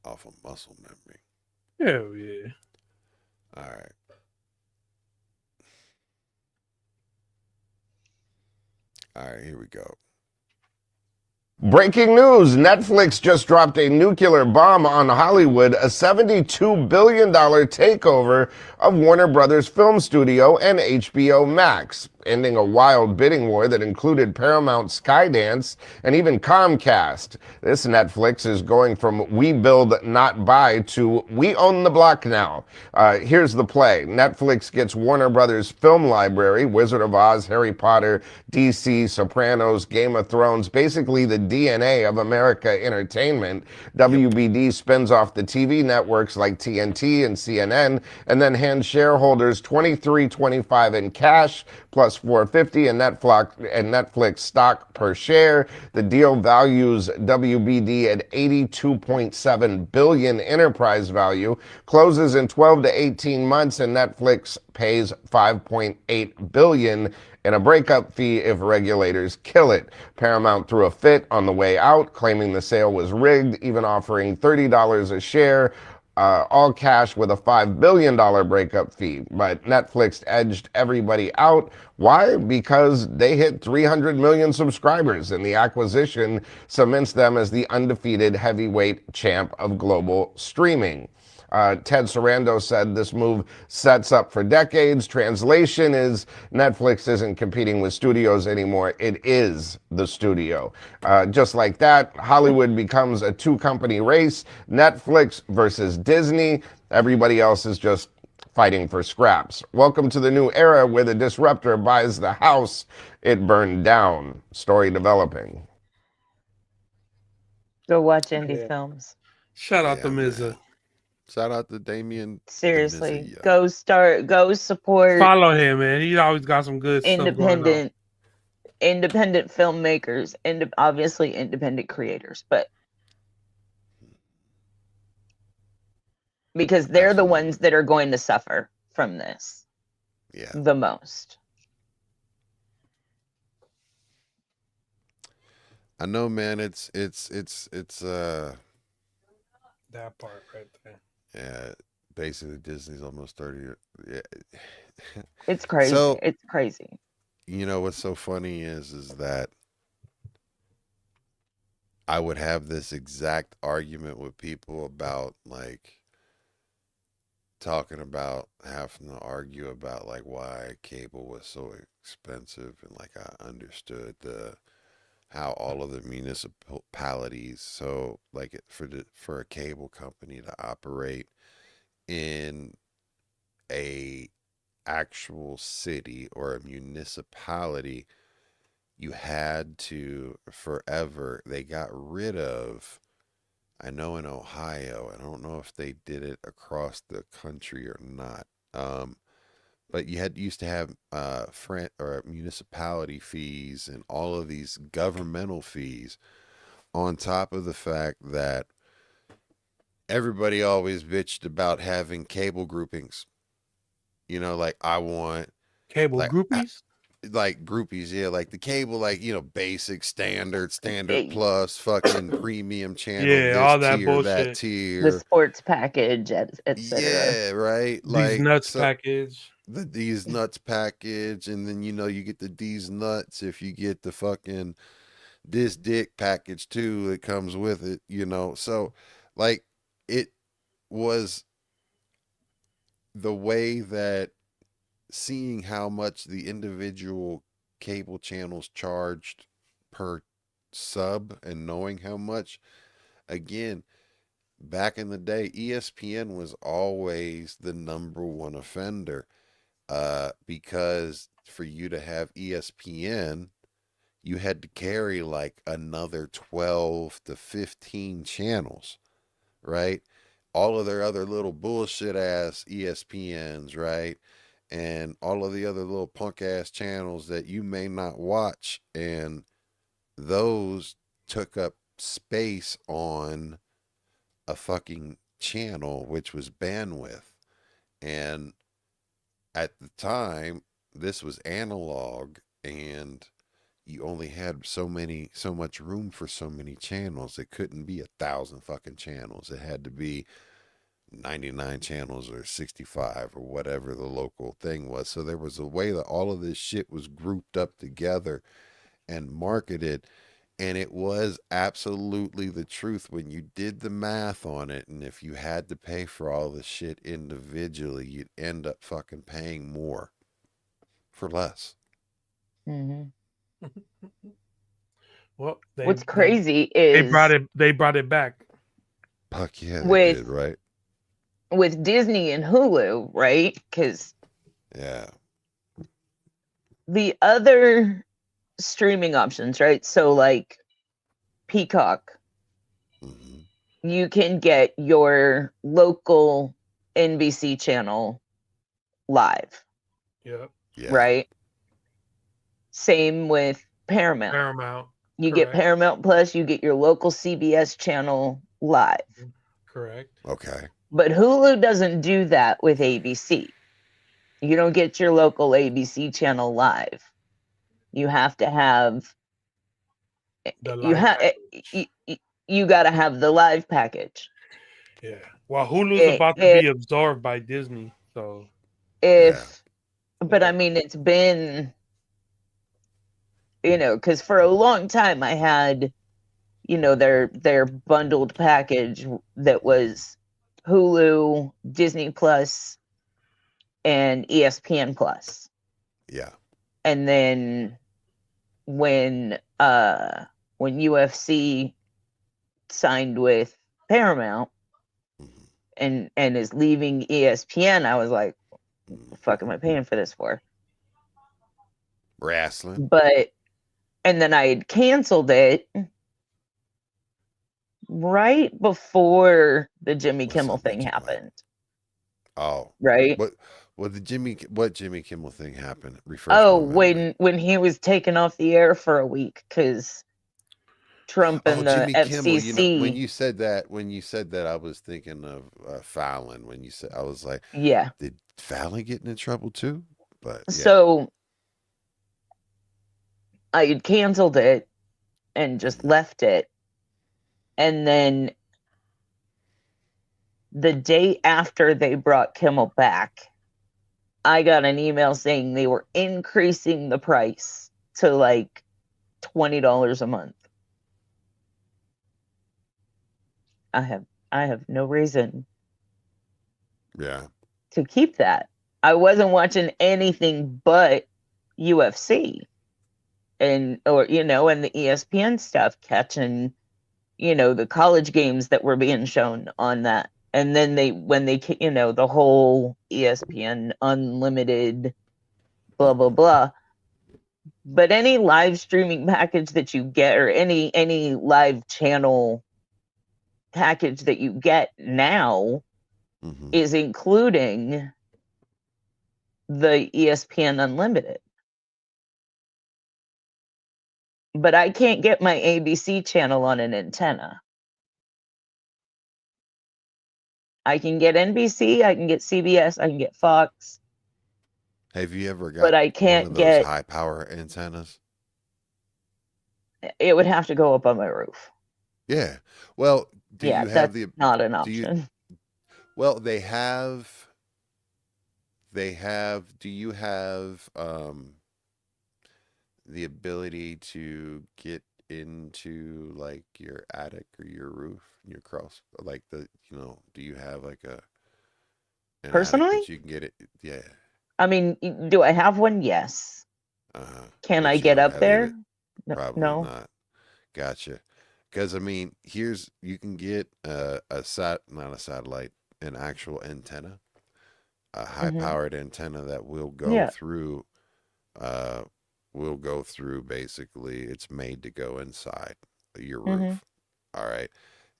off of muscle memory. Hell yeah. All right. All right, here we go. Breaking news, Netflix just dropped a nuclear bomb on Hollywood, a $72 billion takeover of Warner Brothers Film Studio and HBO Max, ending a wild bidding war that included Paramount, Skydance, and even Comcast. This Netflix is going from we build, not buy to we own the block now. Here's the play. Netflix gets Warner Brothers film library, Wizard of Oz, Harry Potter, DC, Sopranos, Game of Thrones, basically the DNA of America entertainment. WBD spins off the TV networks like TNT and CNN, and then hands shareholders $23.25 in cash plus $4.50 in Netflix stock per share. The deal values WBD at $82.7 billion enterprise value, closes in 12 to 18 months, and Netflix pays $5.8 billion and a breakup fee if regulators kill it. Paramount threw a fit on the way out, claiming the sale was rigged, even offering $30 a share, all cash with a $5 billion breakup fee. But Netflix edged everybody out. Why? Because they hit 300 million subscribers, and the acquisition cements them as the undefeated heavyweight champ of global streaming. Ted Sarando said this move sets up for decades. Translation is Netflix isn't competing with studios anymore. It is the studio. Just like that, Hollywood becomes a two-company race, Netflix versus Disney. Everybody else is just fighting for scraps. Welcome to the new era where the disruptor buys the house it burned down. Story developing. Go watch indie Yeah. films. Shout out Yeah, to man. Mizza. Shout out to Damien. Seriously, Demiza, go support Follow him, man. He always got some good stuff going on. independent independent filmmakers and obviously independent creators, but because they're the Absolutely. ones that are going to suffer from this Yeah. the most. I know, man. It's That part right there. yeah. Basically, Disney's almost 30. Yeah. It's crazy. So It's crazy. you know what's so funny is that I would have this exact argument with people about like talking about having to argue about like why cable was so expensive, and like I understood the how all of the municipalities, so like for a cable company to operate in a actual city or a municipality, you had to forever, they got rid of, I know in Ohio, I don't know if they did it across the country or not. But you used to have or municipality fees and all of these governmental fees, on top of the fact that everybody always bitched about having cable groupings. You know, like I want Cable like groupies. like groupies, yeah, like the cable, like basic, standard They- plus, fucking premium channel, Yeah, this all that tier, that bullshit. the tier, sports package, etc. yeah, right, These like nuts so package. the D's nuts package, and then you get the D's nuts if you get the fucking this dick package too that comes with it. So like it was the way that seeing how much the individual cable channels charged per sub, and knowing how much, again, back in the day, ESPN was always the number one offender, because for you to have ESPN, you had to carry like another 12 to 15 channels, right? All of their other little bullshit ass ESPNs, right? And all of the other little punk ass channels that you may not watch. And those took up space on a fucking channel, which was bandwidth. And at the time, this was analog, and you only had so much room for so many channels. It couldn't be 1,000 fucking channels. It had to be 99 channels or 65 or whatever the local thing was. So there was a way that all of this shit was grouped up together and marketed. And it was absolutely the truth when you did the math on it. And if you had to pay for all the shit individually, you'd end up fucking paying more for less. Hmm. Well, What's crazy is They brought it back. Fuck yeah, they with did, right? with Disney and Hulu, right? Because Yeah. the other streaming options, right? So like Peacock, Hmm. you can get your local NBC channel live, Yep. Yeah. right? Same with Paramount. Paramount. You get Correct. Paramount Plus, you get your local CBS channel live. Correct. Okay. But Hulu doesn't do that with ABC. You don't get your local ABC channel live. You have to have The you live have package. you got to have the live package. Yeah. Well, Hulu's If about to be absorbed by Disney, so but I mean, it's been, because for a long time I had, their bundled package that was Hulu, Disney Plus, and ESPN Plus. Yeah. And then when UFC signed with Paramount Mhm. and is leaving ESPN, I was like, what the fuck am I paying for this for? Wrestling. And then I had canceled it right before the Jimmy What's Kimmel up, thing Major Mike? happened. Oh. Right? What Jimmy Kimmel thing happened? Refresh Oh, my memory. when he was taken off the air for a week because Trump Oh, and the Jimmy Kimmel. You know, FCC. when you said that, I was thinking of Fallon. When you said, I was like, Yeah. did Fallon get in trouble too? But yeah. So I had canceled it and just left it. And then the day after they brought Kimmel back, I got an email saying they were increasing the price to like $20 a month. I have no reason Yeah. to keep that. I wasn't watching anything but UFC and and the ESPN stuff, catching the college games that were being shown on that. And then when they the whole ESPN unlimited blah blah blah. But any live streaming package that you get, or any live channel package that you get now, Mm-hmm. is including the ESPN Unlimited. But I can't get my ABC channel on an antenna. I can get NBC, I can get CBS, I can get Fox. Have you ever But got I one can't of those get. high power antennas? It would have to go up on my roof. Yeah. Well, do Yeah, you have that's the not an do you option. well do you have the ability to get into like your attic or your roof, your cross, like do you have like an attic Personally, that you can get it? Yeah. I mean, do I have one? Yes. Can I But you get don't up have there? it. No. Probably No. not. Gotcha. Because I mean, you can get not a satellite, an actual antenna, a high Hmm. powered antenna that Yeah. uh, will go through. Basically, it's made to go inside your Hmm. roof. All right,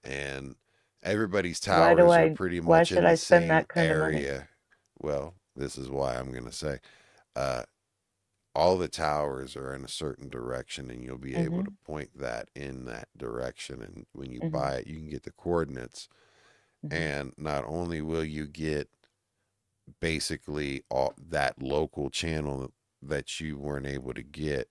and everybody's Why do towers are I? pretty Why much should in I the spend same that kind of money? area. Well, this is why I'm gonna say, uh, all the towers are in a certain direction, and you'll be able to Hmm. point that in that direction. And when you Hmm. buy it, you can get the coordinates, Hmm. and not only will you get basically all that local channel that you weren't able to get,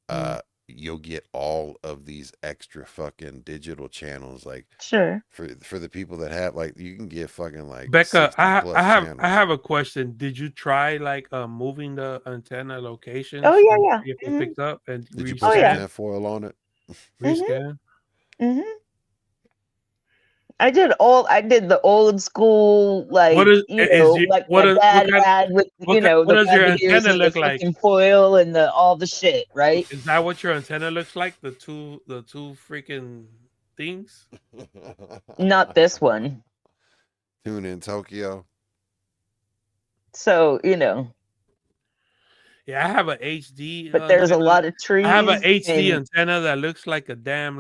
Hmm. uh, you'll get all of these extra fucking digital channels. Like Sure. for the people that have, like, you can get fucking like Becca, 60 I plus have I channels. have a question. Did you try like moving the antenna Oh locations yeah, and yeah. see if it Hmm. picks up and Did you put Oh some yeah. rescan? tinfoil on it? Hmm. Rescan? Hmm. I did the old school, What like, is your like my what dad kind had with, what the does your rabbit ears antenna and the look like? fucking foil and all the shit, right? Is that what your antenna looks like? The two freaking things? Not this one. Tune in Tokyo. So, Yeah, I have a HD but there's a antenna. lot of I have a trees HD in antenna that looks like a damn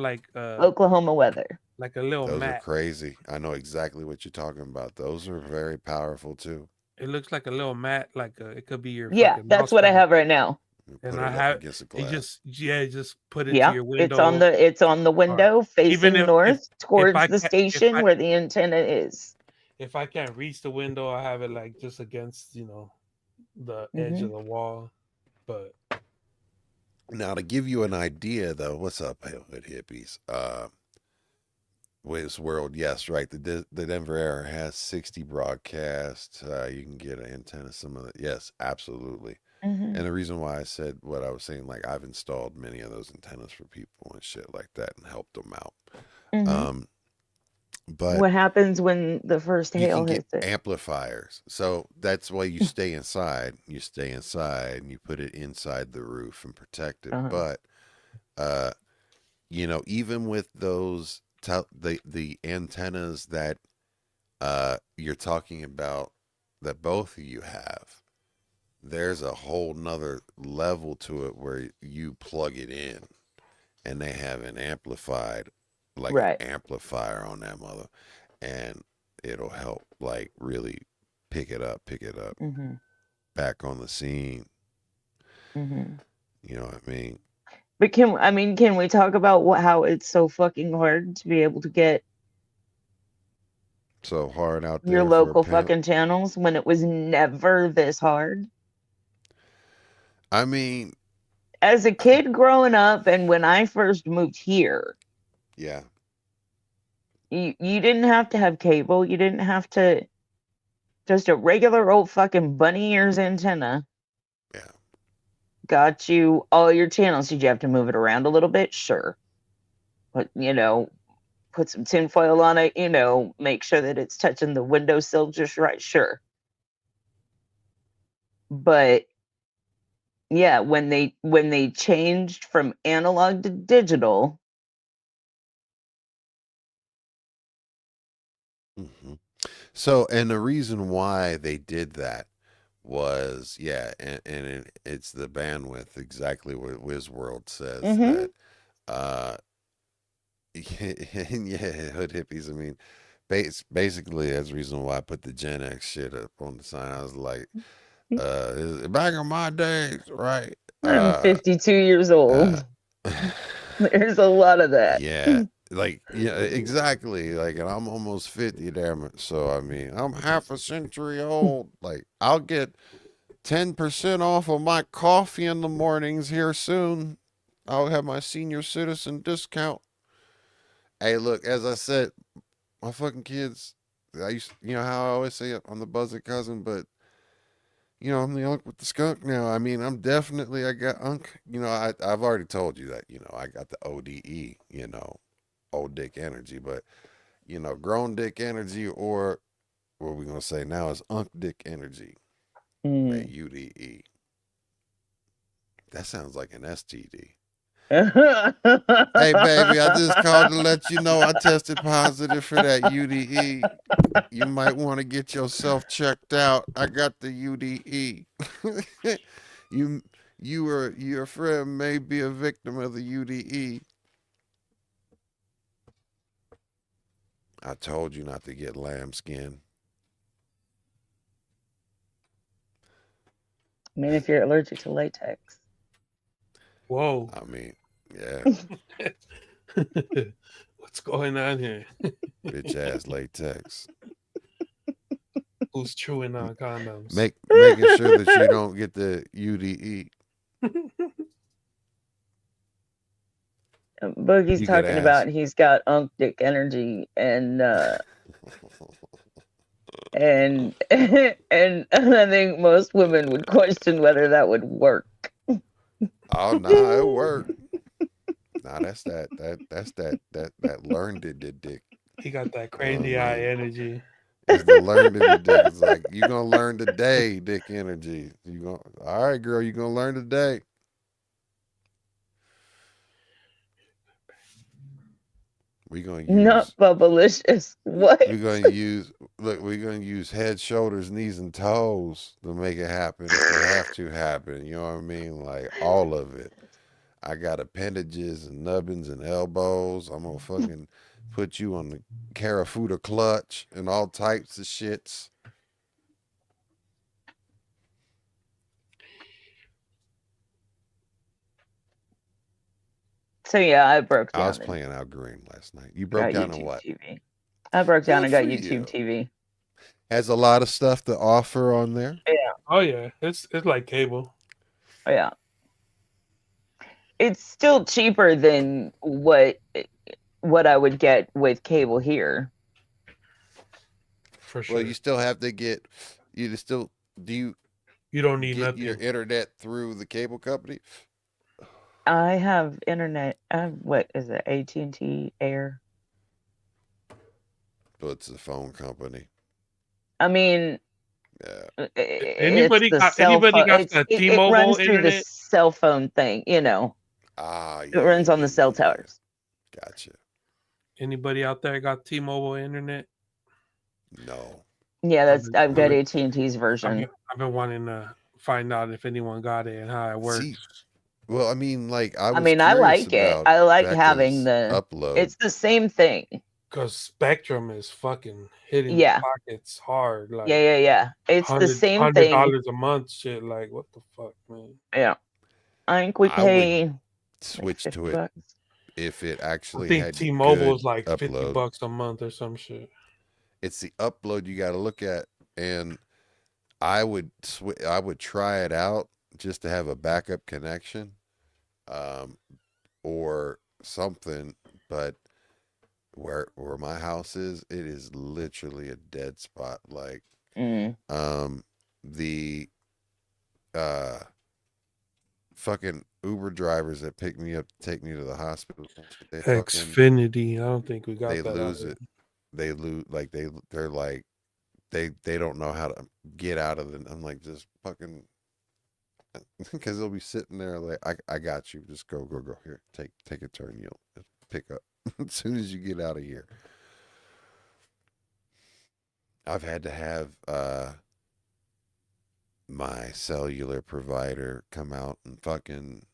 Oklahoma weather. like a little Those are mat. crazy. I know exactly what you're talking about. Those are very powerful too. It looks like a little mat, it could be your Yeah, fucking that's mouse what I pad. have right now. You And put I it up have against the it glass. just put it to Yeah, your it's on window. the Or window even facing north if towards I the can station where the antenna is. if I can't reach the window, I have it like just against, the edge of Hmm. the wall. But Now, to give you an idea, though, what's up, Hellhood Hippies? Wiz World, yes, right. The Denver Era has 60 broadcasts. You can get an antenna, some of it. Yes, absolutely. Hmm. And the reason why I said what I was saying, like, I've installed many of those antennas for people and shit like that and helped them out. Hmm. Um, but What happens when the first you can hail get hits it? amplifiers. So that's why you stay inside. You stay inside and you put it inside the roof and protect it. Uh-huh. But uh, even with those the antennas that you're talking about that both of you have, there's a whole nother level to it where you plug it in and they have an amplified, like an Right. amplifier on that mother, and it'll help like really pick it up. Mm-hmm. Back on the scene. Mm-hmm. You know what I mean? But can we talk about how it's so fucking hard to be able to get So hard out your there for a local pimp. fucking channels when it was never this hard? I mean, As a kid growing up and when I first moved here, yeah. you didn't have to have cable. You didn't have to, just a regular old fucking bunny ears antenna Yeah. got you all your channels. Did you have to move it around a little bit? Sure. But, put some tinfoil on it, make sure that it's touching the windowsill just right. Sure. But yeah, when they changed from analog to digital, hmm So, and the reason why they did that was, yeah, and it's the bandwidth, exactly what WizWorld says Mhm. that, uh, yeah, hood hippies. I mean, basically, that's the reason why I put the Gen X shit up on the sign. I was like, back in my days, right? I'm Uh, 52 years uh, old. There's a lot of that. yeah, like, yeah, exactly. Like, and I'm almost 50, damn it. So, I mean, I'm half a century old. Like, I'll get 10% off of my coffee in the mornings here soon. I'll have my senior citizen discount. Hey, look, as I said, my fucking kids, you know how I always say I'm the buzzard cousin, but I'm the unk with the skunk now. I mean, I got unk. I've already told you that, I got the ODE, old dick energy, but, grown dick energy, or what we're going to say now is unk dick energy, Mm. UDE. That sounds like an STD. Hey, baby, I just called to let you know I tested positive for that UDE. You might want to get yourself checked out. I got the UDE. Your friend may be a victim of the UDE. I told you not to get lambskin. I mean, if you're allergic to latex. Whoa. I mean, yeah, What's going on here? bitch ass latex. Who's chewing on condoms? Making sure that you don't get the UDE. Boogie's You could talking ask. about he's got unk dick energy and and and I think most women would question whether that would work. Oh no, it worked. Nah, that's that learned dick. He got that You know what crazy I eye mean? energy. It's the learned dick. It's like you gonna learn today, dick energy. All right, girl, you gonna learn today. We gonna Not use bubblicious. What? we're gonna use we're gonna use head, shoulders, knees, and toes to make it happen if it have to happen. You know what I mean? Like all of it. I got appendages and nubbins and elbows. I'm gonna fucking put you on the Carafuda clutch and all types of shits. So yeah, I broke down. I was and playing Al Green last night. You got broke down on YouTube what? TV. I broke down Good and got for YouTube you. TV. Has a lot of stuff to offer on there. Oh yeah, it's like cable. Oh, yeah. It's still cheaper than what I would get with cable here. For sure. Well, you still have to get. You still do you don't need get nothing. your internet through the cable company? I have internet. I have, what is it? AT&T Air. So it's the phone company. I mean, Yeah. Anybody it's the got cell phone. the It T-Mobile runs through the internet? cell phone thing. Ah, It runs on the cell towers. Gotcha. Anybody out there got T-Mobile internet? No. Yeah, I've got I've AT&T's version. I've been wanting to find out if anyone got it and how it works. See, well, I mean, like I was I curious like it. about I like having Becca's the upload. It's the same thing. Because Spectrum is fucking hitting the Yeah. pockets hard, like Yeah. It's the same hundred thing. dollars a month. Shit, like what the fuck, man? Yeah. I think we I would pay like switch to 50 it bucks. if it I actually think had T-Mobile good is like upload. $50 a month or some shit. It's the upload you got to look at, and I would try it out just to have a backup connection, um, or something. But where my house is, it is literally a dead spot. Like, Mm. the uh fucking Uber drivers that pick me up, take me to the hospital, Xfinity. I don't think we they got that out lose here. it. They lose, like they're like they don't know how to get out of it. I'm like, just fucking, because they'll be sitting there like, I got you. Just go here. Take a turn. You'll pick up as soon as you get out of here. I've had to have my cellular provider come out and fucking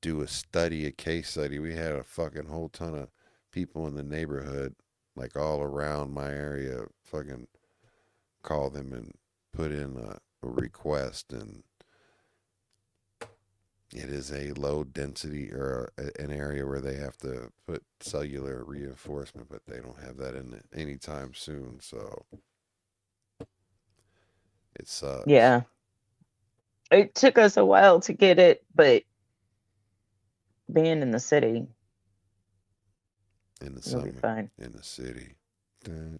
do a case study. We had a fucking whole ton of people in the neighborhood, like all around my area, fucking call them and put in a request. And it is a low density, or an area where they have to put cellular reinforcement, but they don't have that in it anytime soon. So it sucks. Yeah. It took us a while to get it, but being in the city, In the you'll be summer, fine. in the city. I'm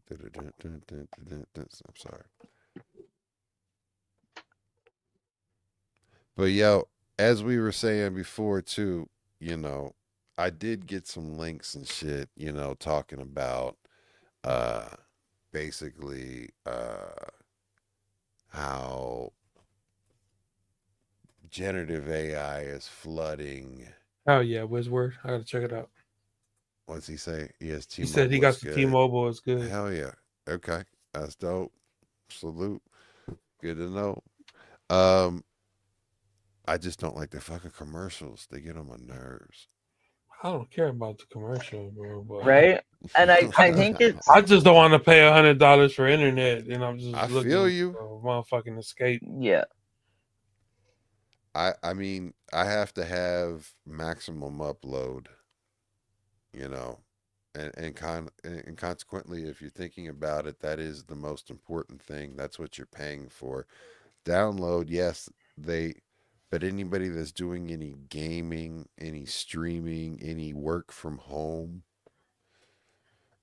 sorry. But yo, as we were saying before too, I did get some links and shit, talking about uh basically how generative AI is flooding. Oh yeah, Wizword. I gotta check it out. What's he say? Yes, He said he T-Mobile got is some good. T-Mobile. It's good. Hell yeah. Okay. That's dope. Salute. Good to know. Um, I just don't like the fucking commercials. They get on my nerves. I don't care about the commercial, bro. But Right? And I think it's I just don't want to pay $100 for internet, and I'm I just feel looking you. for a motherfucking escape. yeah. I mean, I have to have maximum upload, you know, and consequently, if you're thinking about it, that is the most important thing. That's what you're paying for. Download, yes, but anybody that's doing any gaming, any streaming, any work from home,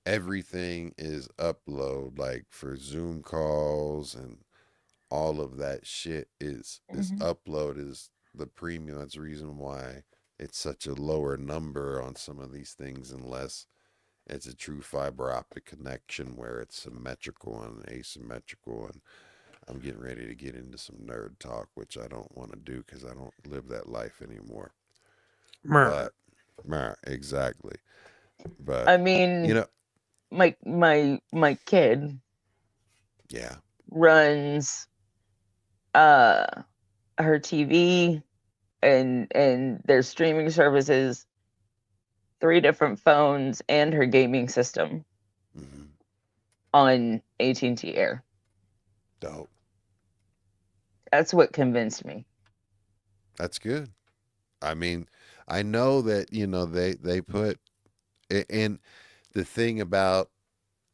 everything is upload. Like for Zoom calls and all of that shit is Mhm. upload, is the premium. That's the reason why it's such a lower number on some of these things, unless it's a true fiber optic connection where it's symmetrical and asymmetrical. And I'm getting ready to get into some nerd talk, which I don't want to do because I don't live that life anymore. Mer. But, exactly. But, I you mean, know, my kid yeah. runs uh her TV and their streaming services, 3 different phones, and her gaming system Hmm. on AT&T Air. Dope. That's what convinced me. That's good. I mean, I know that, they put, and the thing about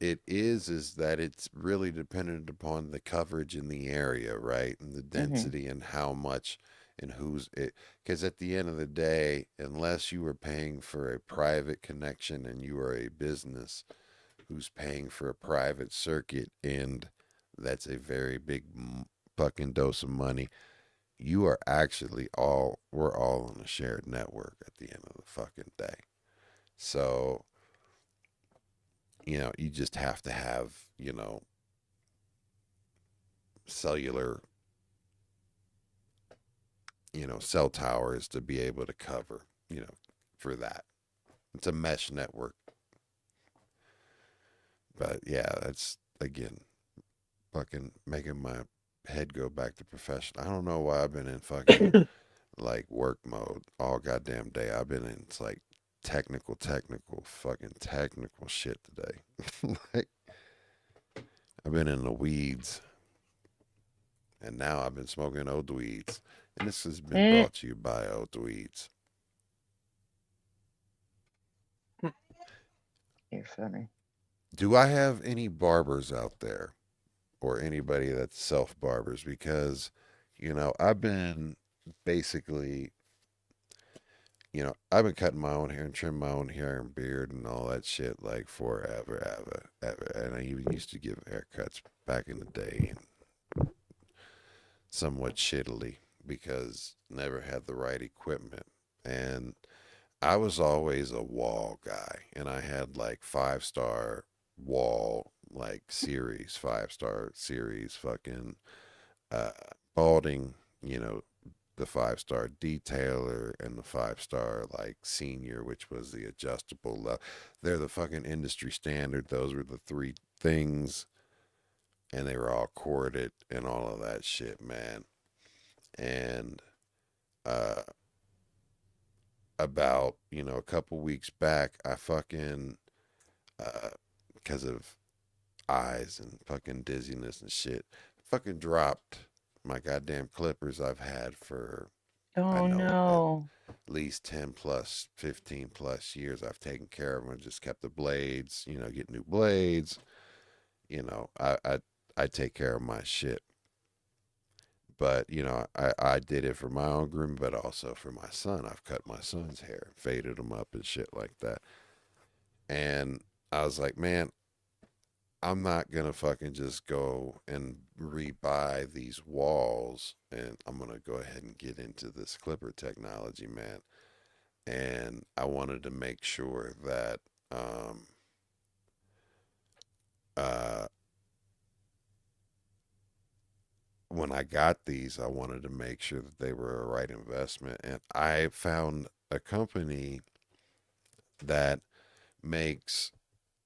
it is that it's really dependent upon the coverage in the area, right? And the Hmm. density and how much and who's it. Because at the end of the day, unless you are paying for a private connection and you are a business who's paying for a private circuit, and that's a very big fucking dose of money, we're all on a shared network at the end of the fucking day. So, you just have to have, cellular, cell towers to be able to cover, for that. It's a mesh network. But yeah, that's, again, fucking making my head go back to professional. I don't know why I've been in fucking like work mode all goddamn day. I've been in, it's like technical, fucking technical shit today. Like, I've been in the weeds, and now I've been smoking old weeds. And this has been brought to you by old weeds. You're funny. Do I have any barbers out there or anybody that's self barbers? Because, I've been basically, I've been cutting my own hair and trimming my own hair and beard and all that shit like forever, ever. And I even used to give haircuts back in the day, and somewhat shittily because never had the right equipment. And I was always a wall guy, and I had like 5-star wall like series, 5-star series, fucking uh, balding, the 5-star detailer and the 5-star like senior, which was the adjustable level. They're the fucking industry standard. Those were the three things, and they were all corded and all of that shit, man. And uh, about a couple weeks back, I fucking because of eyes and fucking dizziness and shit, fucking dropped my goddamn clippers I've had for, I Oh know, at no. least 10 plus 15 plus years. I've taken care of them. I just kept the blades, get new blades. I take care of my shit. But I did it for my own grooming, but also for my son. I've cut my son's hair, faded him up and shit like that. And I was like, man, I'm not gonna fucking just go and rebuy these walls, and I'm gonna go ahead and get into this clipper technology, man. And I wanted to make sure that uh, when I got these, I wanted to make sure that they were a right investment. And I found a company that makes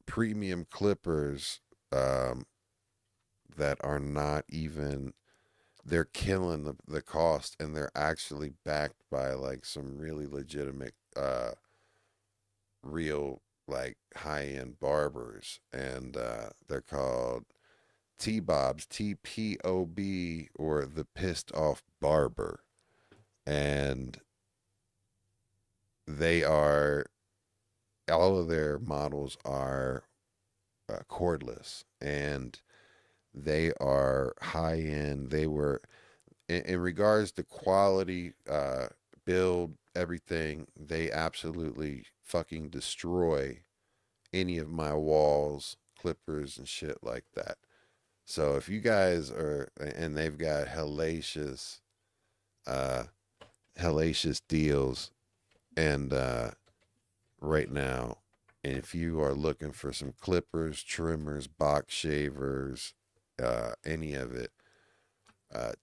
premium clippers um, that are not even, they're killing the cost, and they're actually backed by like some really legitimate real like high-end barbers. And they're called T-Bobs, TPOB, or the Pissed Off Barber. And they are, all of their models are cordless, and they are high end. They were, in regards to quality, build, everything, they absolutely fucking destroy any of my walls, clippers, and shit like that. So if you guys are, and they've got uh, hellacious deals, and right now, and if you are looking for some clippers, trimmers, box shavers, any of it,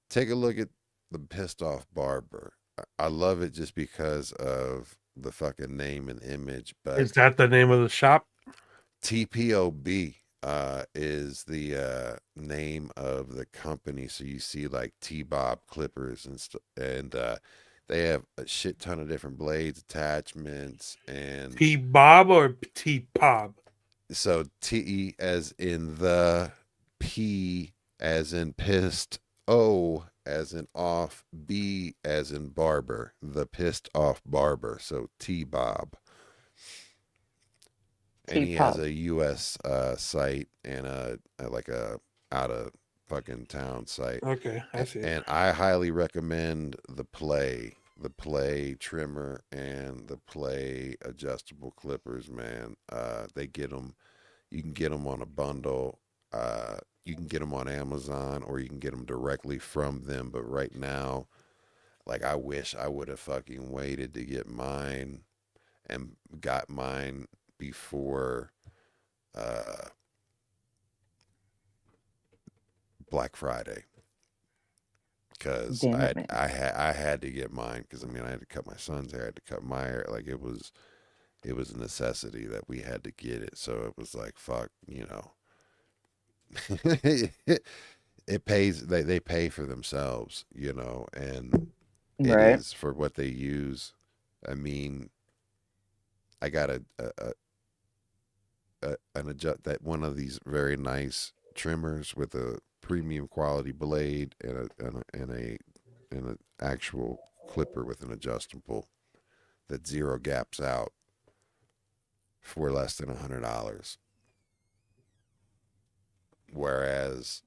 take a look at the Pissed Off Barber. I love it just because of the fucking name and image, but Is that the name of the shop? TPOB is the name of the company. So you see like T-Bob clippers and stuff, and they have a shit ton of different blades, attachments, and T Bob or T Pob? so T as in the, P as in pissed, O as in off, B as in barber, the Pissed Off Barber. So T-Bob. And he has T-pop. a U.S. Site and like a out of fucking town site. Okay, I see. And I highly recommend the play trimmer and the play adjustable clippers, man. They get them. You can get them on a bundle. You can get them on Amazon, or you can get them directly from them. But right now, like, I wish I would have fucking waited to get mine and got mine before uh, Black Friday, because Damn it, man. I had to get mine, because I mean, I had to cut my son's hair, I had to cut my hair. Like, it was a necessity that we had to get it. So it was like, fuck, it pays. They pay for themselves, and it Right. is for what they use. I mean, I got an adjust that one of these very nice trimmers with a premium quality blade and an actual clipper with an adjustable that zero gaps out for less than $100. Whereas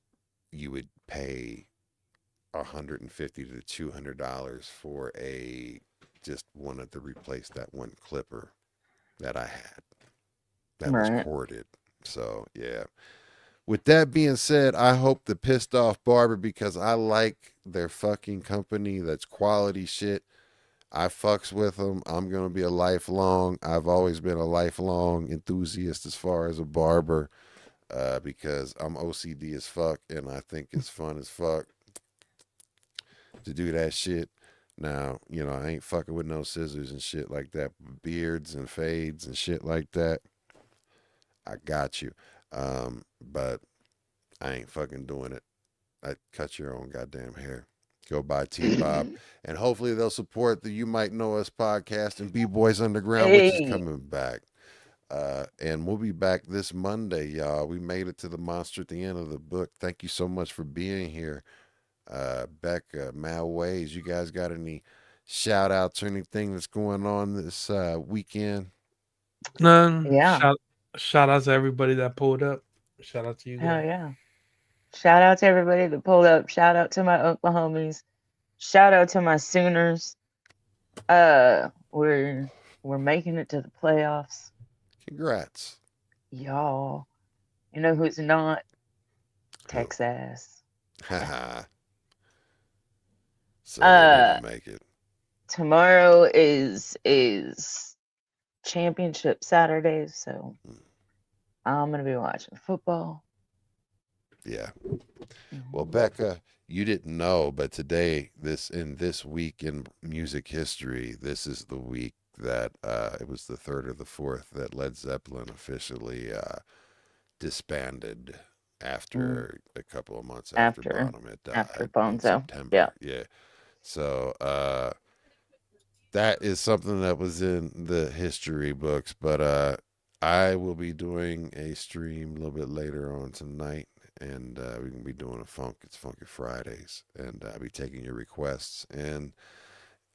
you would pay $150 to $200 for a just wanted to replace that one clipper that I had that was Right. corded. So yeah. With that being said, I hope the pissed off barber because I like their fucking company. That's quality shit. I fucks with them. I'm gonna be a lifelong. I've always been a lifelong enthusiast as far as a barber, because I'm OCD as fuck and I think it's fun as fuck to do that shit. Now, I ain't fucking with no scissors and shit like that. Beards and fades and shit like that. I got you. But I ain't fucking doing it. I cut your own goddamn hair. Go buy T Bob. And hopefully they'll support the You Might Know Us podcast and B Boys Underground, which is Hey. coming back. And we'll be back this Monday, y'all. We made it to the monster at the end of the book. Thank you so much for being here. Becca, Mal Ways, you guys got any shout outs or anything that's going on this weekend? None. Yeah. Shout out to everybody that pulled up. Shout out to you Hell guys. yeah. Shout out to everybody that pulled up. Shout out to my Oklahomies. Shout out to my Sooners. We're making it to the playoffs. Congrats. Y'all. You know who's not? Who? Texas. Haha. So they didn't make it. Tomorrow is championship Saturday, so I'm gonna be watching football. Yeah. Well, Becca, you didn't know, but today, this week in music history, this is the week that it was the third or the fourth that Led Zeppelin officially disbanded after a couple of months after Bonham had died After in Bonzo. September. Yeah. Yeah. So that is something that was in the history books, but I will be doing a stream a little bit later on tonight, and we're gonna be doing it's Funky Fridays, and I'll be taking your requests, and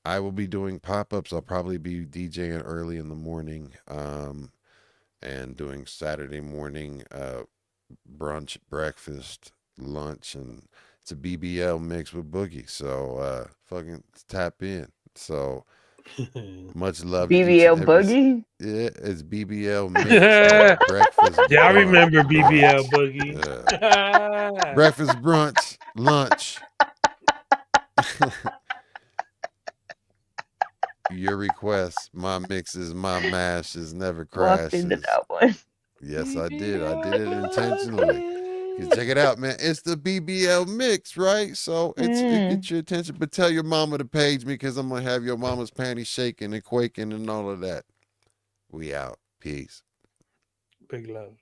I will be doing pop-ups. I'll probably be DJing early in the morning, and doing Saturday morning brunch, breakfast, lunch, and it's a BBL mix with Boogie. So fucking tap in. So much love to each and BBL every. Boogie? Yeah, it's BBL mix. Breakfast. Yeah, I brunch, remember BBL lunch. Boogie. Yeah. Breakfast, brunch, lunch. Your requests, my mixes, my mashes never Walked into crashes. that one. Yes, I did. I did it intentionally. Check it out, man. It's the BBL mix, right? So it gets your attention. But tell your mama to page me because I'm gonna have your mama's panties shaking and quaking and all of that. We out. Peace. Big love.